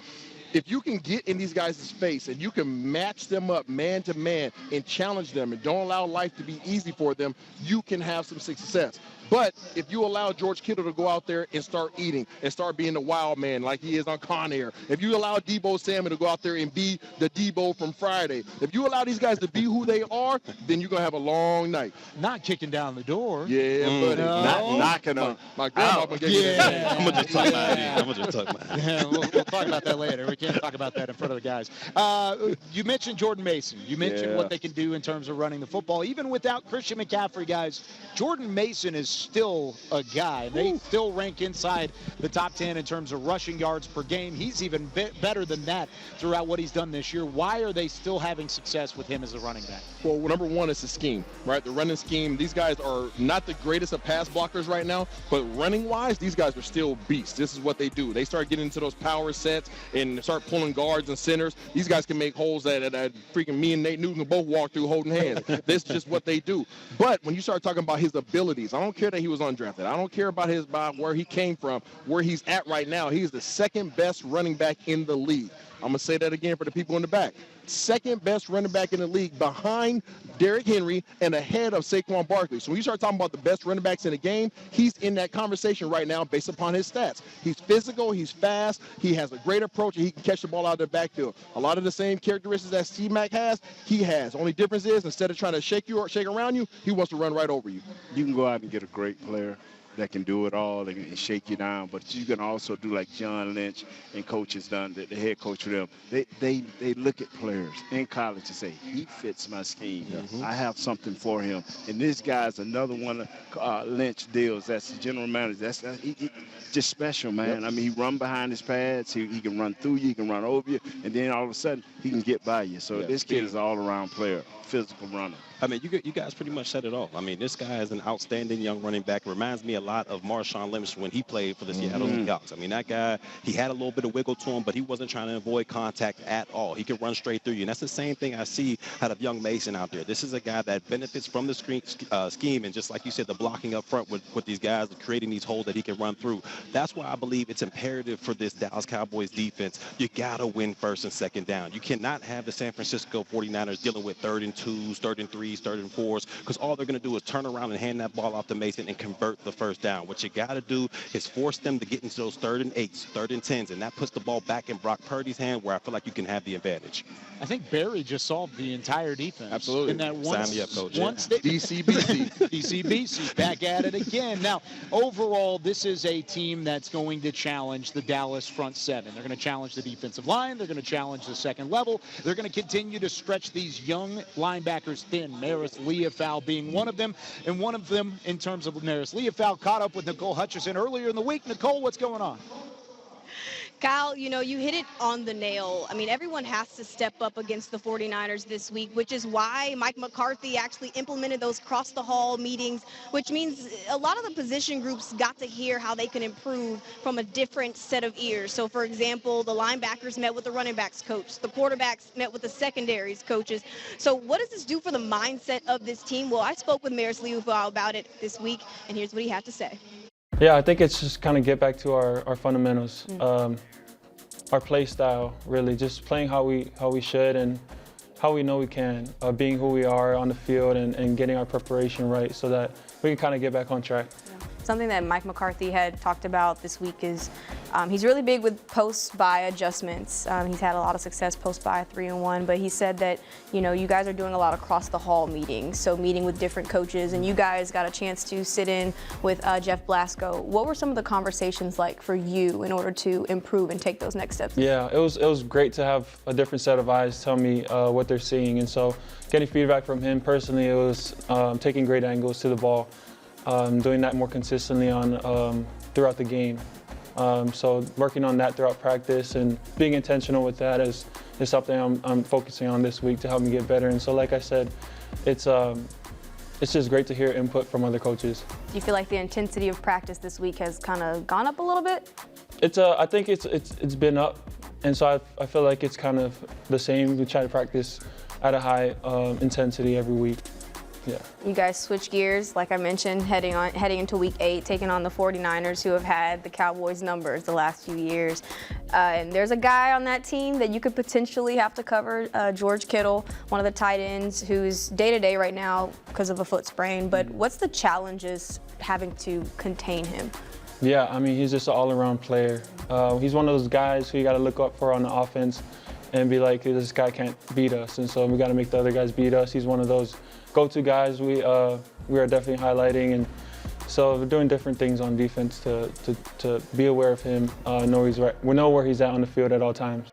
If you can get in these guys' face and you can match them up man to man and challenge them and don't allow life to be easy for them, you can have some success. But if you allow George Kittle to go out there and start eating and start being the wild man like he is on Con Air, if you allow Deebo Samuel to go out there and be the Deebo from Friday, if you allow these guys to be who they are, then you're going to have a long night. Not kicking down the door. Yeah, buddy. No. Not knocking on. My grandma gave me that. I'm going to just talk about it. I'm going to just talk about it. Yeah, we'll talk about that later. We can't talk about that in front of the guys. You mentioned Jordan Mason. You mentioned what they can do in terms of running the football. Even without Christian McCaffrey, guys, Jordan Mason is still a guy. They still rank inside the top 10 in terms of rushing yards per game. He's even better than that throughout what he's done this year. Why are they still having success with him as a running back? Well, number one is the scheme, right? The running scheme. These guys are not the greatest of pass blockers right now, but running-wise, these guys are still beasts. This is what they do. They start getting into those power sets and start pulling guards and centers. These guys can make holes that freaking me and Nate Newton both walk through holding hands. This is just what they do. But when you start talking about his abilities, I don't care that he was undrafted. I don't care about where he came from, where he's at right now. He's the second best running back in the league. I'm going to say that again for the people in the back. Second best running back in the league behind Derrick Henry and ahead of Saquon Barkley. So when you start talking about the best running backs in the game, he's in that conversation right now based upon his stats. He's physical, he's fast, he has a great approach, and he can catch the ball out of the backfield. A lot of the same characteristics that C-Mac has, he has. Only difference is instead of trying to shake you or shake around you, he wants to run right over you. You can go out and get a great player that can do it all and shake you down, but you can also do like John Lynch and coaches done, the head coach for them. They look at players in college and say, he fits my scheme. I have something for him. And this guy's another one of Lynch deals. That's the general manager. He just special, man. I mean, he run behind his pads. He can run through you. He can run over you. And then all of a sudden, he can get by you. So this kid is an all-around player, physical runner. I mean, you guys pretty much said it all. I mean, this guy is an outstanding young running back. Reminds me a lot of Marshawn Lynch when he played for the Seattle Seahawks. I mean, that guy, he had a little bit of wiggle to him, but he wasn't trying to avoid contact at all. He could run straight through you. And that's the same thing I see out of young Mason out there. This is a guy that benefits from the scheme. And just like you said, the blocking up front with these guys, creating these holes that he can run through. That's why I believe it's imperative for this Dallas Cowboys defense. You got to win first and second down. You cannot have the San Francisco 49ers dealing with 3rd and 2s, 3rd and 3s, 3rd and 4s. Because all they're going to do is turn around and hand that ball off to Mason and convert the first down. What you got to do is force them to get into those 3rd and 8s, 3rd and 10s, and that puts the ball back in Brock Purdy's hand where I feel like you can have the advantage. I think Barry just solved the entire defense. Absolutely. In that one, Sign me up, Coach. DCBC. DCBC, back at it again. Now, overall, this is a team that's going to challenge the Dallas front seven. They're going to challenge the defensive line. They're going to challenge the second level. They're going to continue to stretch these young linebackers thin. Marist Liufau being one of them, and one of them in terms of Marist Liufau caught up with Nicole Hutchison earlier in the week. Nicole, what's going on? Kyle, you know, you hit it on the nail. I mean, everyone has to step up against the 49ers this week, which is why Mike McCarthy actually implemented those cross-the-hall meetings, which means a lot of the position groups got to hear how they can improve from a different set of ears. So, for example, the linebackers met with the running backs coach. The quarterbacks met with the secondaries coaches. So what does this do for the mindset of this team? Well, I spoke with Marist Liufau about it this week, and here's what he had to say. Yeah, I think it's just kind of get back to our fundamentals, our play style, really, just playing how we should and how we know we can, being who we are on the field and getting our preparation right so that we can kind of get back on track. Something that Mike McCarthy had talked about this week is he's really big with post-bye adjustments. He's had a lot of success post-bye 3-1, but he said that, you know, you guys are doing a lot of cross-the-hall meetings, so meeting with different coaches, and you guys got a chance to sit in with Jeff Blasco. What were some of the conversations like for you in order to improve and take those next steps? Yeah, it was great to have a different set of eyes tell me what they're seeing, and so getting feedback from him personally, it was taking great angles to the ball. Doing that more consistently throughout the game. So working on that throughout practice and being intentional with that is something I'm focusing on this week to help me get better. And so, like I said, it's just great to hear input from other coaches. Do you feel like the intensity of practice this week has kind of gone up a little bit? I think it's been up, and so I feel like it's kind of the same. We try to practice at a high intensity every week. Yeah. You guys switch gears, like I mentioned, heading into week 8, taking on the 49ers, who have had the Cowboys' numbers the last few years. And there's a guy on that team that you could potentially have to cover, George Kittle, one of the tight ends, who's day-to-day right now because of a foot sprain. But what's the challenges having to contain him? Yeah, I mean, he's just an all-around player. He's one of those guys who you got to look up for on the offense and be like, this guy can't beat us, and so we got to make the other guys beat us. He's one of those go-to guys we are definitely highlighting, and so we're doing different things on defense to be aware of him, know he's right. We know where he's at on the field at all times.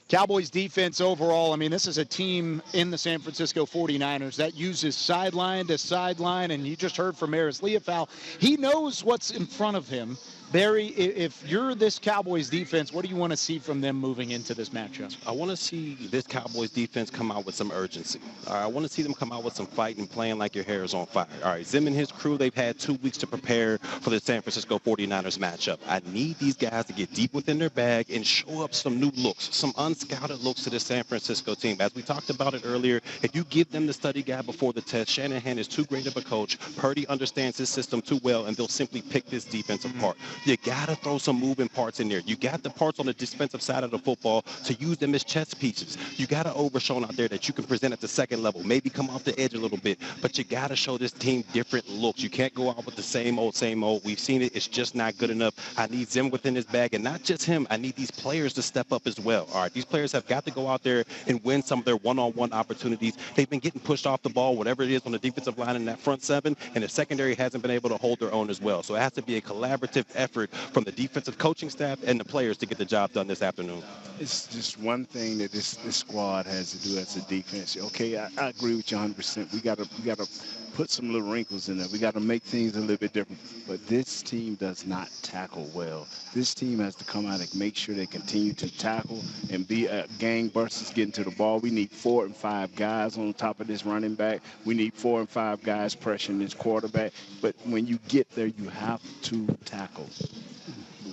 Cowboys defense overall, I mean, this is a team in the San Francisco 49ers that uses sideline to sideline, and you just heard from Marist Liufau. He knows what's in front of him. Barry, if you're this Cowboys defense, what do you want to see from them moving into this matchup? I want to see this Cowboys defense come out with some urgency. I want to see them come out with some fight and playing like your hair is on fire. All right, Zim and his crew, they've had 2 weeks to prepare for the San Francisco 49ers matchup. I need these guys to get deep within their bag and show up some new looks, some unscouted looks to the San Francisco team. As we talked about it earlier, if you give them the study guide before the test, Shanahan is too great of a coach. Purdy understands his system too well, and they'll simply pick this defense apart. you got to throw some moving parts in there. You got the parts on the defensive side of the football to use them as chess pieces. You got to overshown out there that you can present at the second level, maybe come off the edge a little bit, but you got to show this team different looks. You can't go out with the same old, same old. We've seen it. It's just not good enough. I need Zim within his bag, and not just him. I need these players to step up as well. All right, these players have got to go out there and win some of their one-on-one opportunities. They've been getting pushed off the ball, whatever it is on the defensive line in that front seven, and the secondary hasn't been able to hold their own as well. So it has to be a collaborative effort from the defensive coaching staff and the players to get the job done this afternoon. It's just one thing that this squad has to do as a defense. Okay, I agree with you 100%. We got to put some little wrinkles in there. We got to make things a little bit different. But this team does not tackle well. This team has to come out and make sure they continue to tackle and be gangbusters getting to the ball. We need 4 and 5 guys on top of this running back. We need 4 and 5 guys pressuring this quarterback. But when you get there, you have to tackle.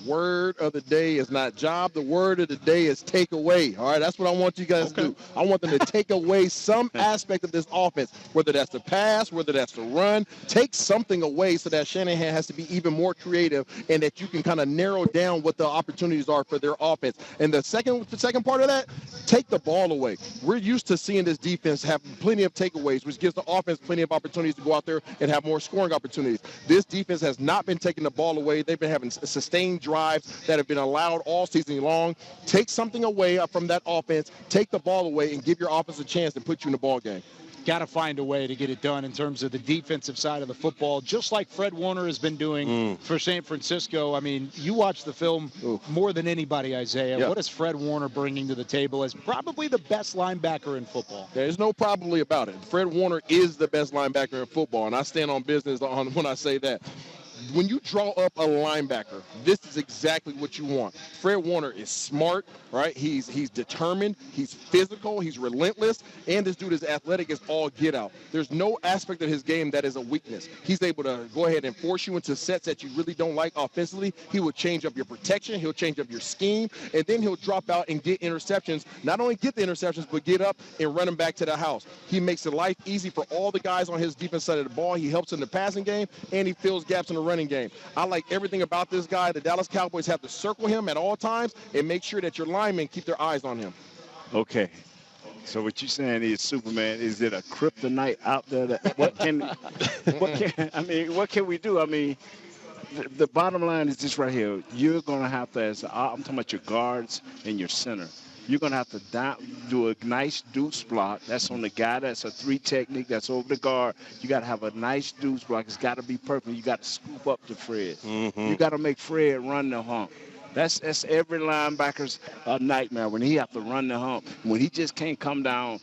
Word of the day is not job. The word of the day is take away. All right, that's what I want you guys to do. I want them to take away some aspect of this offense, whether that's the pass, whether that's the run. Take something away so that Shanahan has to be even more creative and that you can kind of narrow down what the opportunities are for their offense. And the second part of that, take the ball away. We're used to seeing this defense have plenty of takeaways, which gives the offense plenty of opportunities to go out there and have more scoring opportunities. This defense has not been taking the ball away. They've been having sustained drives that have been allowed all season long. Take something away from that offense, take the ball away, and give your offense a chance to put you in the ball game. Got to find a way to get it done in terms of the defensive side of the football, just like Fred Warner has been doing for San Francisco. I mean, you watch the film more than anybody, Isaiah. Yeah. What is Fred Warner bringing to the table as probably the best linebacker in football? There's no probably about it. Fred Warner is the best linebacker in football, and I stand on business when I say that. When you draw up a linebacker, this is exactly what you want. Fred Warner is smart, right? He's determined, he's physical, he's relentless, and this dude is athletic as all get out. There's no aspect of his game that is a weakness. He's able to go ahead and force you into sets that you really don't like offensively. He will change up your protection, he'll change up your scheme, and then he'll drop out and get interceptions. Not only get the interceptions, but get up and run them back to the house. He makes it life easy for all the guys on his defense side of the ball. He helps in the passing game, and he fills gaps in the running game. I like everything about this guy. The Dallas Cowboys have to circle him at all times and make sure that your linemen keep their eyes on him. Okay. So what you're saying is, Superman, is it a kryptonite out there? What can we do? I mean, the bottom line is this right here. You're going to have to, I'm talking about your guards and your center. You're going to have to do a nice deuce block. That's on the guy. That's a 3 technique. That's over the guard. You got to have a nice deuce block. It's got to be perfect. You got to scoop up to Fred. You got to make Fred run the hump. That's every linebacker's nightmare when he have to run the hump. When he just can't come downhill.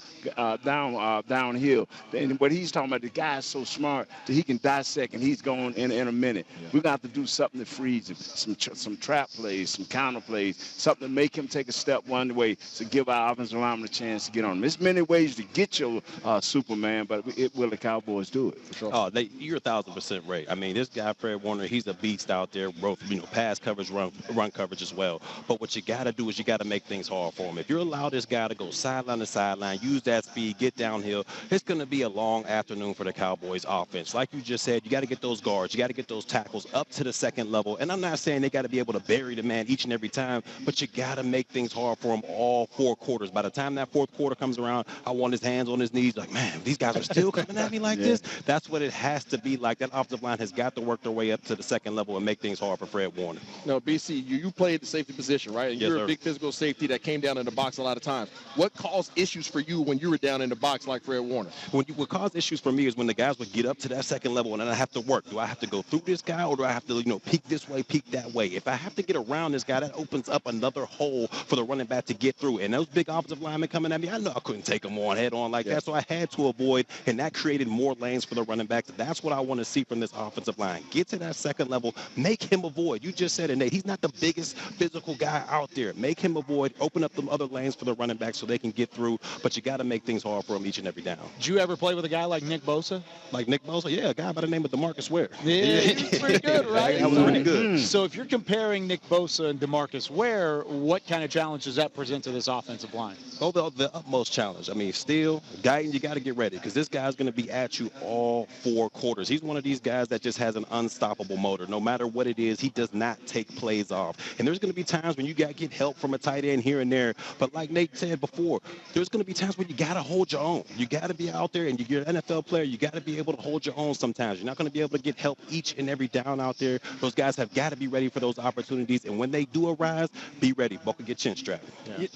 And what he's talking about, the guy is so smart that he can dissect and he's going in a minute. Yeah. We're going to have to do something to freeze him. Some trap plays, some counter plays, something to make him take a step one way to give our offensive lineman a chance to get on him. There's many ways to get your Superman, but will the Cowboys do it? For sure. Oh, you're 1,000% right. I mean, this guy, Fred Warner, he's a beast out there, both, pass coverage, run coverage as well. But what you got to do is you got to make things hard for him. If you allow this guy to go sideline to sideline, use that speed, get downhill, it's going to be a long afternoon for the Cowboys offense. Like you just said, you got to get those guards, you got to get those tackles up to the second level. And I'm not saying they got to be able to bury the man each and every time, but you got to make things hard for him all 4 quarters. By the time that 4th quarter comes around, I want his hands on his knees like, man, these guys are still coming at me like this. That's what it has to be like. That offensive line has got to work their way up to the second level and make things hard for Fred Warner. No, BC, you played the safety position, right? And yes, you're sir. A big physical safety that came down in the box a lot of times. What caused issues for you when you were down in the box like Fred Warner? What caused issues for me is when the guys would get up to that second level and then I have to work. Do I have to go through this guy or do I have to, peek this way, peek that way? If I have to get around this guy, that opens up another hole for the running back to get through. And those big offensive linemen coming at me, I know I couldn't take them on head on like that, so I had to avoid, and that created more lanes for the running backs. That's what I want to see from this offensive line. Get to that second level, make him avoid. You just said it, Nate. He's not the biggest biggest physical guy out there. Make him avoid, open up them other lanes for the running back so they can get through, but you got to make things hard for him each and every down. Did you ever play with a guy like Nick Bosa? Like Nick Bosa? Yeah, a guy by the name of DeMarcus Ware. Yeah, he's pretty good, right? That was pretty good. So if you're comparing Nick Bosa and DeMarcus Ware, what kind of challenge does that present to this offensive line? Oh, the utmost challenge. I mean, still, Guyton, you got to get ready because this guy's going to be at you all 4 quarters. He's one of these guys that just has an unstoppable motor. No matter what it is, he does not take plays off. And there's going to be times when you got to get help from a tight end here and there. But like Nate said before, there's going to be times when you got to hold your own. You got to be out there, and you're an NFL player. You got to be able to hold your own sometimes. You're not going to be able to get help each and every down out there. Those guys have got to be ready for those opportunities. And when they do arise, be ready. Buckle your chin strap. Yeah.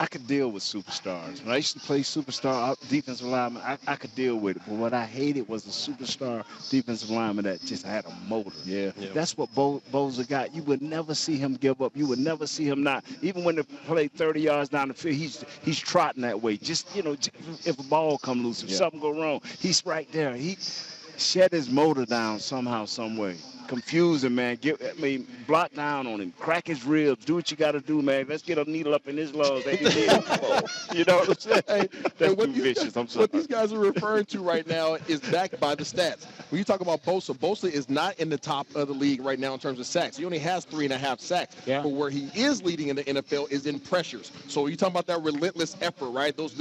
I could deal with superstars. When I used to play superstar defensive lineman, I could deal with it. But what I hated was a superstar defensive lineman that just had a motor. Yeah. That's what Bosa got. You would never see him give up. You would never see him not. Even when they play 30 yards down the field, he's trotting that way. Just, you know, if a ball come loose, if something go wrong, he's right there. He shed his motor down somehow, some way. Confuse him, man. Block down on him. Crack his ribs. Do what you got to do, man. Let's get a needle up in his lungs. You know what I'm saying? That's too vicious. I'm sorry. What these guys are referring to right now is backed by the stats. When you talk about Bosa is not in the top of the league right now in terms of sacks. He only has 3.5 sacks. Yeah. But where he is leading in the NFL is in pressures. So you talking about that relentless effort, right? Those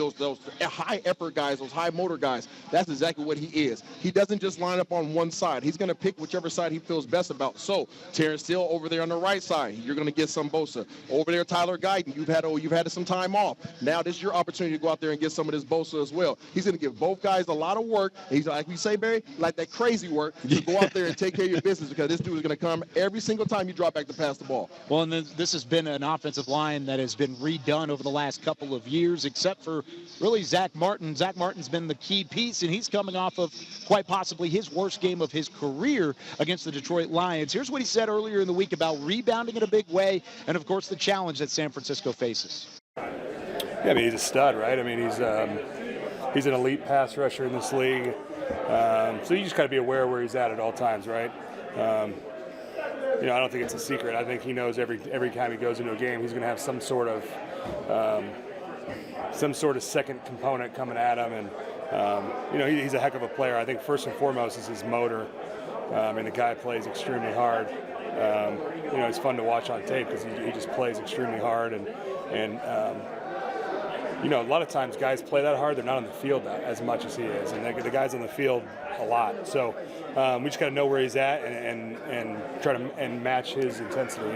high effort guys, those high motor guys. That's exactly what he is. He doesn't just line up on one side. He's going to pick whichever side he feels best about. So Terrence Steele over there on the right side, you're going to get some Bosa. Over there, Tyler Guyton, you've had some time off. Now this is your opportunity to go out there and get some of this Bosa as well. He's going to give both guys a lot of work. And he's like we say, Barry, like that crazy work to go out there and take care of your business because this dude is going to come every single time you drop back to pass the ball. Well, and this has been an offensive line that has been redone over the last couple of years, except for really Zack Martin. Zack Martin's been the key piece, and he's coming off of quite possibly his worst game of his career against the Detroit Lions. Here's what he said earlier in the week about rebounding in a big way and, of course, the challenge that San Francisco faces. Yeah, I mean, he's a stud, right? I mean, he's an elite pass rusher in this league. So you just got to be aware where he's at all times, right? I don't think it's a secret. I think he knows every time he goes into a game, he's going to have some sort of second component coming at him, and he's a heck of a player. I think first and foremost is his motor. And the guy plays extremely hard. It's fun to watch on tape because he just plays extremely hard. And a lot of times guys play that hard. They're not on the field as much as he is. And the guy's on the field a lot. So we just got to know where he's at and try to match his intensity,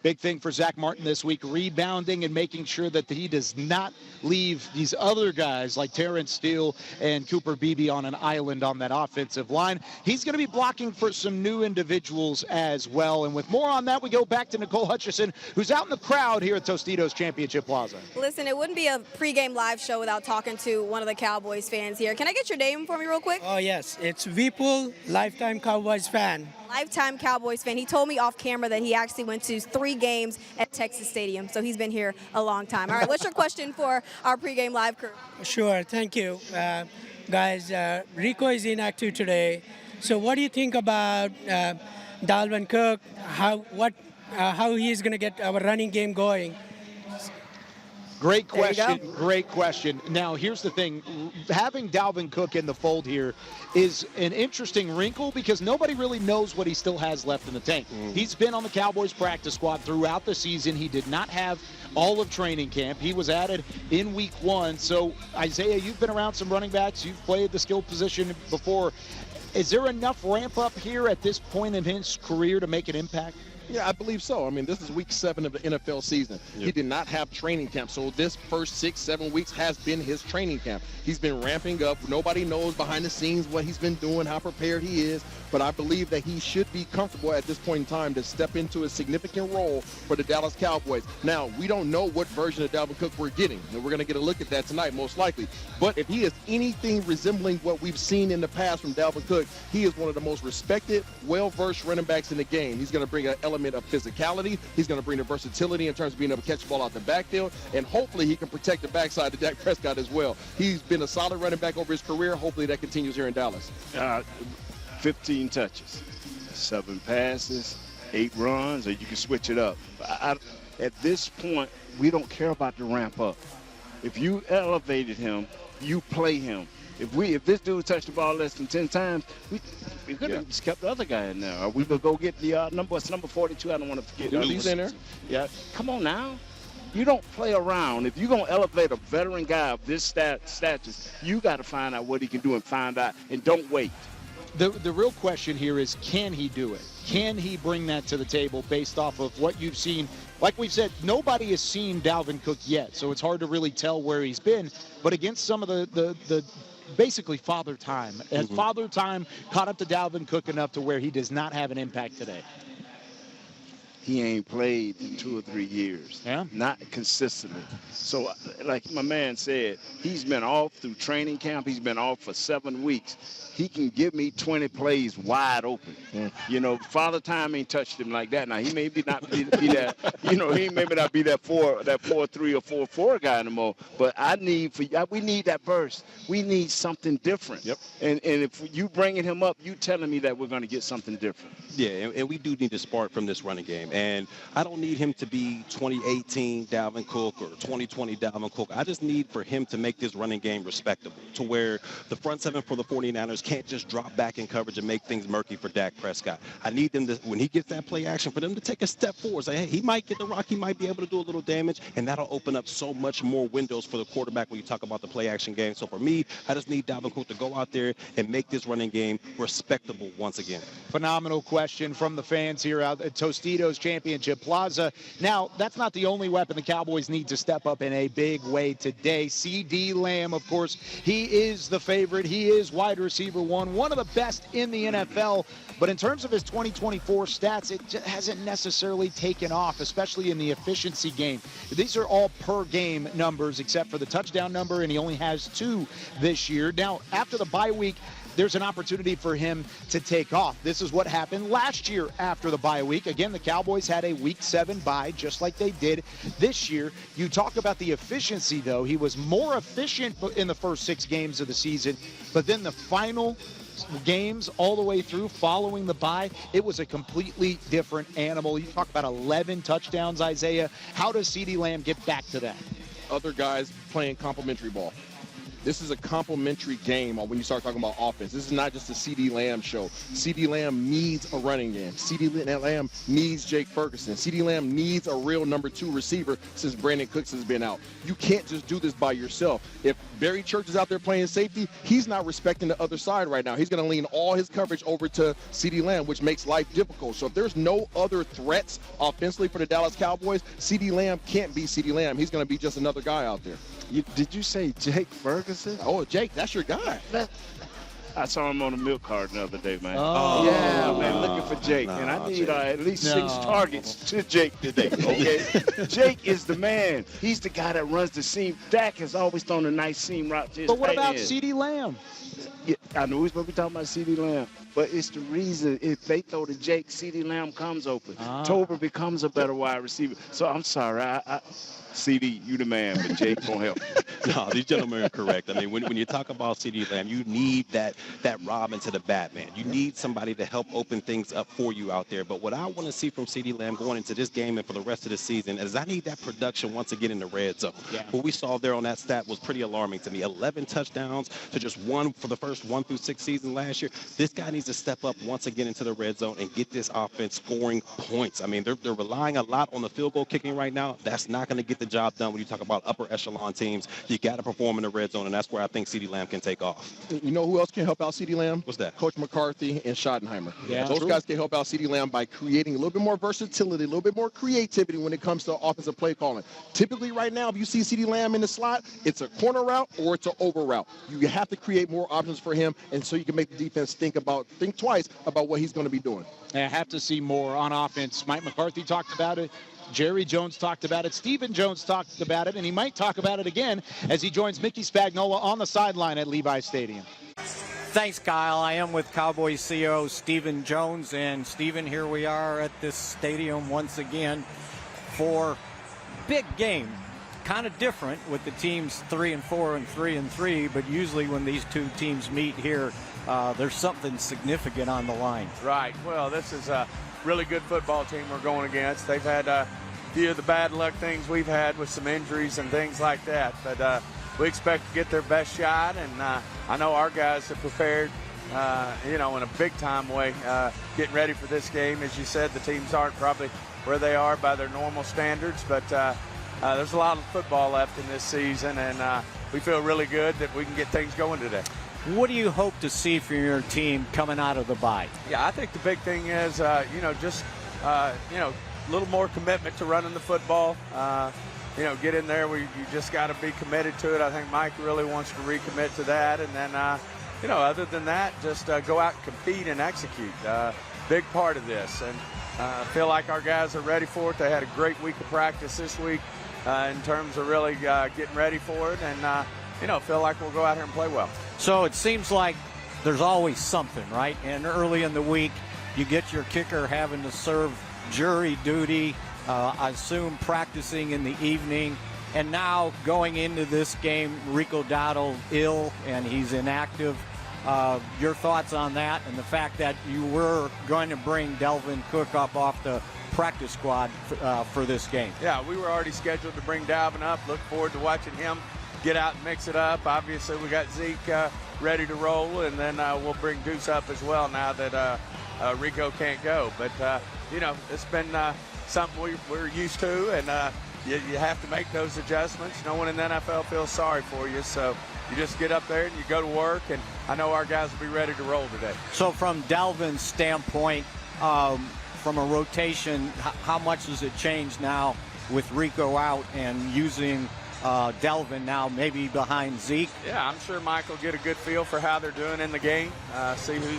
Big thing for Zack Martin this week, rebounding and making sure that he does not leave these other guys like Terrence Steele and Cooper Beebe on an island on that offensive line. He's going to be blocking for some new individuals as well. And with more on that, we go back to Nicole Hutchison, who's out in the crowd here at Tostitos Championship Plaza. Listen, it wouldn't be a pregame live show without talking to one of the Cowboys fans here. Can I get your name for me real quick? Oh, yes. It's Vipul, lifetime Cowboys fan. Lifetime Cowboys fan. He told me off camera that he actually went to 3 games at Texas Stadium, so he's been here a long time. All right, what's your question for our pregame live crew? Sure, thank you. Guys, Rico is inactive today. So what do you think about Dalvin Cook, how he's going to get our running game going? Great question. Great question. Now, here's the thing. Having Dalvin Cook in the fold here is an interesting wrinkle because nobody really knows what he still has left in the tank. He's been on the Cowboys practice squad throughout the season. He did not have all of training camp. He was added in week 1. So, Isaiah, you've been around some running backs. You've played the skill position before. Is there enough ramp up here at this point in his career to make an impact? Yeah, I believe so. I mean, this is week 7 of the NFL season. Yep. He did not have training camp, so this first 6-7 weeks has been his training camp. He's been ramping up. Nobody knows behind the scenes what he's been doing, how prepared he is, but I believe that he should be comfortable at this point in time to step into a significant role for the Dallas Cowboys. Now, we don't know what version of Dalvin Cook we're getting, and we're going to get a look at that tonight most likely. But if he is anything resembling what we've seen in the past from Dalvin Cook, he is one of the most respected, well-versed running backs in the game. He's going to bring an element of physicality. He's going to bring the versatility in terms of being able to catch the ball out the backfield, and hopefully he can protect the backside of Dak Prescott as well. He's been a solid running back over his career. Hopefully that continues here in Dallas. 15 touches, 7 passes, 8 runs, or you can switch it up. At this point, we don't care about the ramp up. If you elevated him, you play him. If this dude touched the ball less than 10 times, we could have just kept the other guy in there. Or we could go get the number 42. I don't want to forget. He's in there. Yeah, come on now. You don't play around. If you're going to elevate a veteran guy of this status, you got to find out what he can do and find out, and don't wait. The real question here is, can he do it? Can he bring that to the table based off of what you've seen? Like we've said, nobody has seen Dalvin Cook yet, so it's hard to really tell where he's been. But against some of the basically father time, has father time caught up to Dalvin Cook enough to where he does not have an impact today? He ain't played in 2 or 3 years. Yeah. Not consistently. So, like my man said, he's been off through training camp. He's been off for 7 weeks. He can give me 20 plays wide open. You know, Father Time ain't touched him like that. Now, he may not be that, you know, he may not be that 4-3 or 4-4 guy anymore. But we need that burst. We need something different. Yep. And if you bringing him up, you telling me that we're going to get something different. Yeah, and we do need to spark from this running game. And I don't need him to be 2018 Dalvin Cook or 2020 Dalvin Cook. I just need for him to make this running game respectable to where the front seven for the 49ers can't just drop back in coverage and make things murky for Dak Prescott. I need them to, when he gets that play action, for them to take a step forward. Say, hey, he might get the rock. He might be able to do a little damage, and that'll open up so much more windows for the quarterback when you talk about the play action game. So for me, I just need Dalvin Cook to go out there and make this running game respectable once again. Phenomenal question from the fans here out at Tostitos Championship Plaza. Now, that's not the only weapon the Cowboys need to step up in a big way today. CeeDee Lamb, of course, he is the favorite. He is wide receiver one of the best in the NFL. But in terms of his 2024 stats, it just hasn't necessarily taken off, especially in the efficiency game. These are all per game numbers except for the touchdown number, and he only has 2 this year. Now, after the bye week, there's an opportunity for him to take off. This is what happened last year after the bye week. Again, the Cowboys had a week 7 bye, just like they did this year. You talk about the efficiency, though. He was more efficient in the first 6 games of the season, but then the final games all the way through following the bye, it was a completely different animal. You talk about 11 touchdowns, Isaiah. How does CeeDee Lamb get back to that? Other guys playing complementary ball. This is a complementary game when you start talking about offense. This is not just a CeeDee Lamb show. CeeDee Lamb needs a running game. CeeDee Lamb needs Jake Ferguson. CeeDee Lamb needs a real number 2 receiver since Brandon Cooks has been out. You can't just do this by yourself. If Barry Church is out there playing safety, he's not respecting the other side right now. He's going to lean all his coverage over to CeeDee Lamb, which makes life difficult. So if there's no other threats offensively for the Dallas Cowboys, CeeDee Lamb can't be CeeDee Lamb. He's going to be just another guy out there. Did you say Jake Ferguson? Oh, Jake, that's your guy. I saw him on the milk cart the other day, man. Oh, yeah, man, looking for Jake. And I need at least 6 targets to Jake today, okay? Jake is the man. He's the guy that runs the seam. Dak has always thrown a nice seam route to his But what about end. CeeDee Lamb? Yeah, I know we're supposed to be talking about CeeDee Lamb, but it's the reason if they throw to Jake, CeeDee Lamb comes open. Tober becomes a better wide receiver. So I'm sorry, CeeDee, you the man, but Jake won't help. No, these gentlemen are correct. I mean, when you talk about CeeDee Lamb, you need that Robin to the Batman. You need somebody to help open things up for you out there. But what I want to see from CeeDee Lamb going into this game and for the rest of the season is I need that production once again in the red zone. Yeah. What we saw there on that stat was pretty alarming to me. 11 touchdowns to just 1 for the first 1 through 6 seasons last year. This guy needs to step up once again into the red zone and get this offense scoring points. I mean, they're relying a lot on the field goal kicking right now. That's not going to get the job done when you talk about upper echelon teams. You got to perform in the red zone, and that's where I think CeeDee Lamb can take off. You know who else can help out CeeDee Lamb? What's that? Coach McCarthy and Schottenheimer. Yeah, those guys can help out CeeDee Lamb by creating a little bit more versatility, a little bit more creativity when it comes to offensive play calling. Typically right now, if you see CeeDee Lamb in the slot, it's a corner route or it's an over route. You have to create more options for him, and so you can make the defense think twice about what he's going to be doing. I have to see more on offense. Mike McCarthy talked about it. Jerry Jones talked about it. Stephen Jones talked about it, and he might talk about it again as he joins Mickey Spagnola on the sideline at Levi Stadium. Thanks, Kyle. I am with Cowboys CEO Stephen Jones, and Stephen, here we are at this stadium once again for big game. Kind of different with the teams 3-4 and 3-3, but usually when these two teams meet here, there's something significant on the line. Right. Well, this is really good football team we're going against. They've had a few of the bad luck things we've had with some injuries and things like that. But we expect to get their best shot, and I know our guys have prepared, in a big-time way, getting ready for this game. As you said, the teams aren't probably where they are by their normal standards, but there's a lot of football left in this season, and we feel really good that we can get things going today. What do you hope to see from your team coming out of the bye? Yeah, I think the big thing is, just a little more commitment to running the football. Get in there. You just got to be committed to it. I think Mike really wants to recommit to that. And then, other than that, just go out and compete and execute. Big part of this. And I feel like our guys are ready for it. They had a great week of practice this week in terms of really getting ready for it. And, feel like we'll go out here and play well. So it seems like there's always something, right? And early in the week, you get your kicker having to serve jury duty, I assume practicing in the evening. And now going into this game, Rico Dowdle ill and he's inactive. Your thoughts on that and the fact that you were going to bring Dalvin Cook up off the practice squad for this game? Yeah, we were already scheduled to bring Dalvin up. Look forward to watching him get out and mix it up. Obviously, we got Zeke ready to roll, and then we'll bring Deuce up as well now that Rico can't go. But, it's been something we're used to, and you have to make those adjustments. No one in the NFL feels sorry for you, so you just get up there and you go to work, and I know our guys will be ready to roll today. So from Dalvin's standpoint, from a rotation, how much does it change now with Rico out and using Dalvin now maybe behind Zeke? Yeah, I'm sure Mike will get a good feel for how they're doing in the game, see who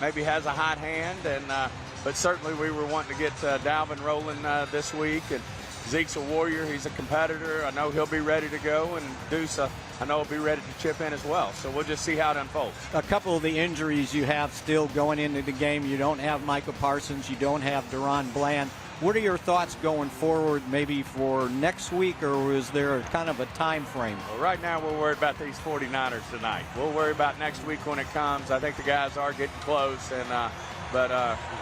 maybe has a hot hand, and but certainly we were wanting to get Dalvin rolling this week, and Zeke's a warrior. He's a competitor. I know he'll be ready to go, and Deuce, I know he'll be ready to chip in as well. So we'll just see how it unfolds. A couple of the injuries you have still going into the game. You don't have Micah Parsons. You don't have Deron Bland. What are your thoughts going forward, maybe for next week, or is there kind of a time frame? Well, right now we're worried about these 49ers tonight. We'll worry about next week when it comes. I think the guys are getting close, and but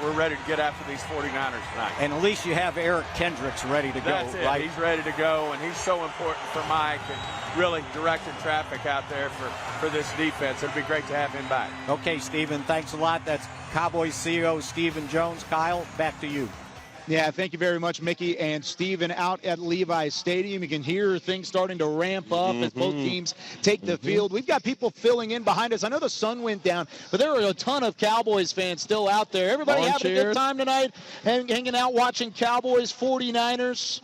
we're ready to get after these 49ers tonight. And at least you have Eric Kendricks ready to go, That's it. right? He's ready to go, and he's so important for Mike and really directing traffic out there for this defense. It'd be great to have him back. Okay, Stephen, thanks a lot. That's Cowboys CEO Stephen Jones. Kyle, back to you. Yeah, thank you very much, Mickey and Steven. Out at Levi's Stadium, you can hear things starting to ramp up as both teams take the field. We've got people filling in behind us. I know the sun went down, but there are a ton of Cowboys fans still out there. Everybody having a good time tonight, hanging out watching Cowboys 49ers.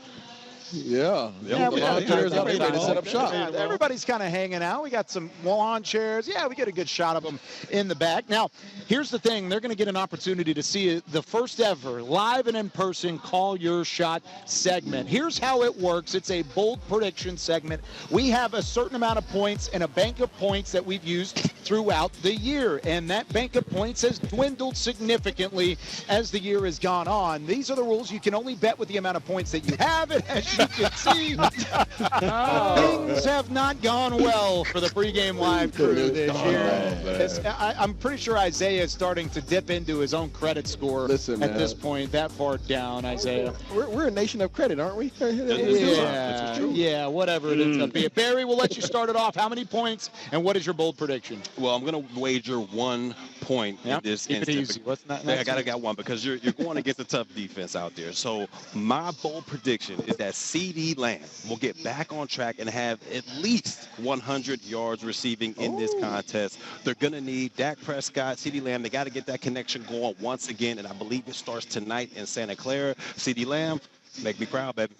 Yeah, we got chairs out there to set up shop. Everybody's kind of hanging out. We got some lawn chairs. Yeah, we get a good shot of them in the back. Now, here's the thing. They're going to get an opportunity to see the first ever live and in-person Call Your Shot segment. Here's how it works. It's a bold prediction segment. We have a certain amount of points and a bank of points that we've used throughout the year, and that bank of points has dwindled significantly as the year has gone on. These are the rules. You can only bet with the amount of points that you have, and as you can see, things have not gone well for the pregame live crew this year. I'm pretty sure Isaiah is starting to dip into his own credit score at this point. That far down, Isaiah. We're a nation of credit, aren't we? Yeah, whatever it ends up being. Barry, we'll let you start it off. How many points, and what is your bold prediction? Well, I'm going to wager 1 point in this instance. I got one because you're going against a tough defense out there. So my bold prediction is that CeeDee Lamb will get back on track and have at least 100 yards receiving in this contest. They're going to need Dak Prescott, CeeDee Lamb. They got to get that connection going once again, and I believe it starts tonight in Santa Clara. CeeDee Lamb, make me proud, baby.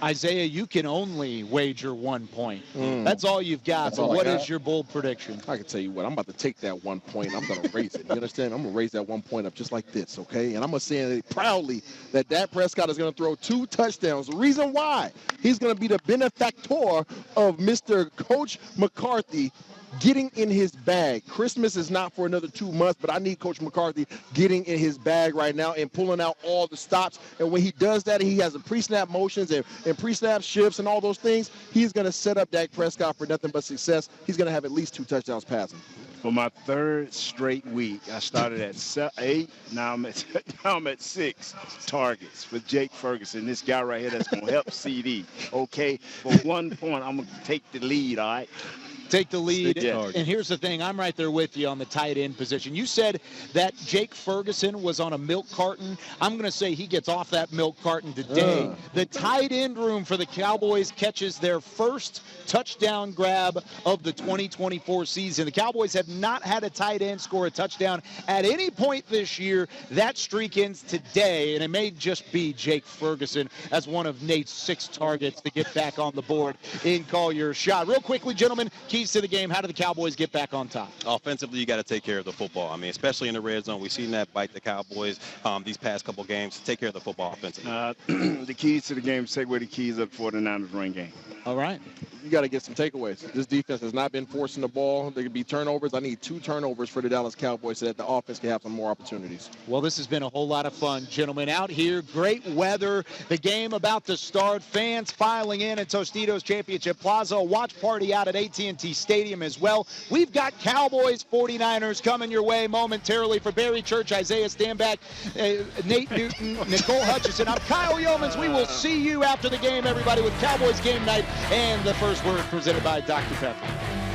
Isaiah, you can only wager 1 point. That's all you've got. So what is your bold prediction? I can tell you what. I'm about to take that 1 point. I'm going to raise it. You understand? I'm going to raise that 1 point up just like this, okay? And I'm going to say proudly that Dak Prescott is going to throw 2 touchdowns. The reason why, he's going to be the benefactor of Mr. Coach McCarthy getting in his bag. Christmas is not for another 2 months, but I need Coach McCarthy getting in his bag right now and pulling out all the stops. And when he does that, he has the pre-snap motions and pre-snap shifts and all those things. He's going to set up Dak Prescott for nothing but success. He's going to have at least 2 touchdowns passing. For my third straight week, I started at 8. Now I'm at 6 targets with Jake Ferguson, this guy right here that's going to help CeeDee. Okay, for 1 point, I'm going to take the lead, all right? Take the lead. Yeah. And here's the thing, I'm right there with you on the tight end position. You said that Jake Ferguson was on a milk carton. I'm going to say he gets off that milk carton today. The tight end room for the Cowboys catches their first touchdown grab of the 2024 season. The Cowboys have not had a tight end score a touchdown at any point this year. That streak ends today, and it may just be Jake Ferguson as one of Nate's 6 targets to get back on the board in Call Your Shot. Real quickly, gentlemen, keys to the game. How do the Cowboys get back on top? Offensively, you got to take care of the football. I mean, especially in the red zone. We've seen that bite the Cowboys these past couple games. Take care of the football offensively. The keys to the game, take away the keys of the 49ers run game. All right. You got to get some takeaways. This defense has not been forcing the ball. There could be turnovers. I need 2 turnovers for the Dallas Cowboys so that the offense can have some more opportunities. Well, this has been a whole lot of fun, gentlemen. Out here, great weather. The game about to start. Fans filing in at Tostitos Championship Plaza. A watch party out at AT&T Stadium as well. We've got Cowboys 49ers coming your way momentarily. For Barry Church, Isaiah Stanback, Nate Newton, Nicole Hutchison. I'm Kyle Yeomans. We will see you after the game, everybody, with Cowboys Game Night and the first word presented by Dr. Pepper.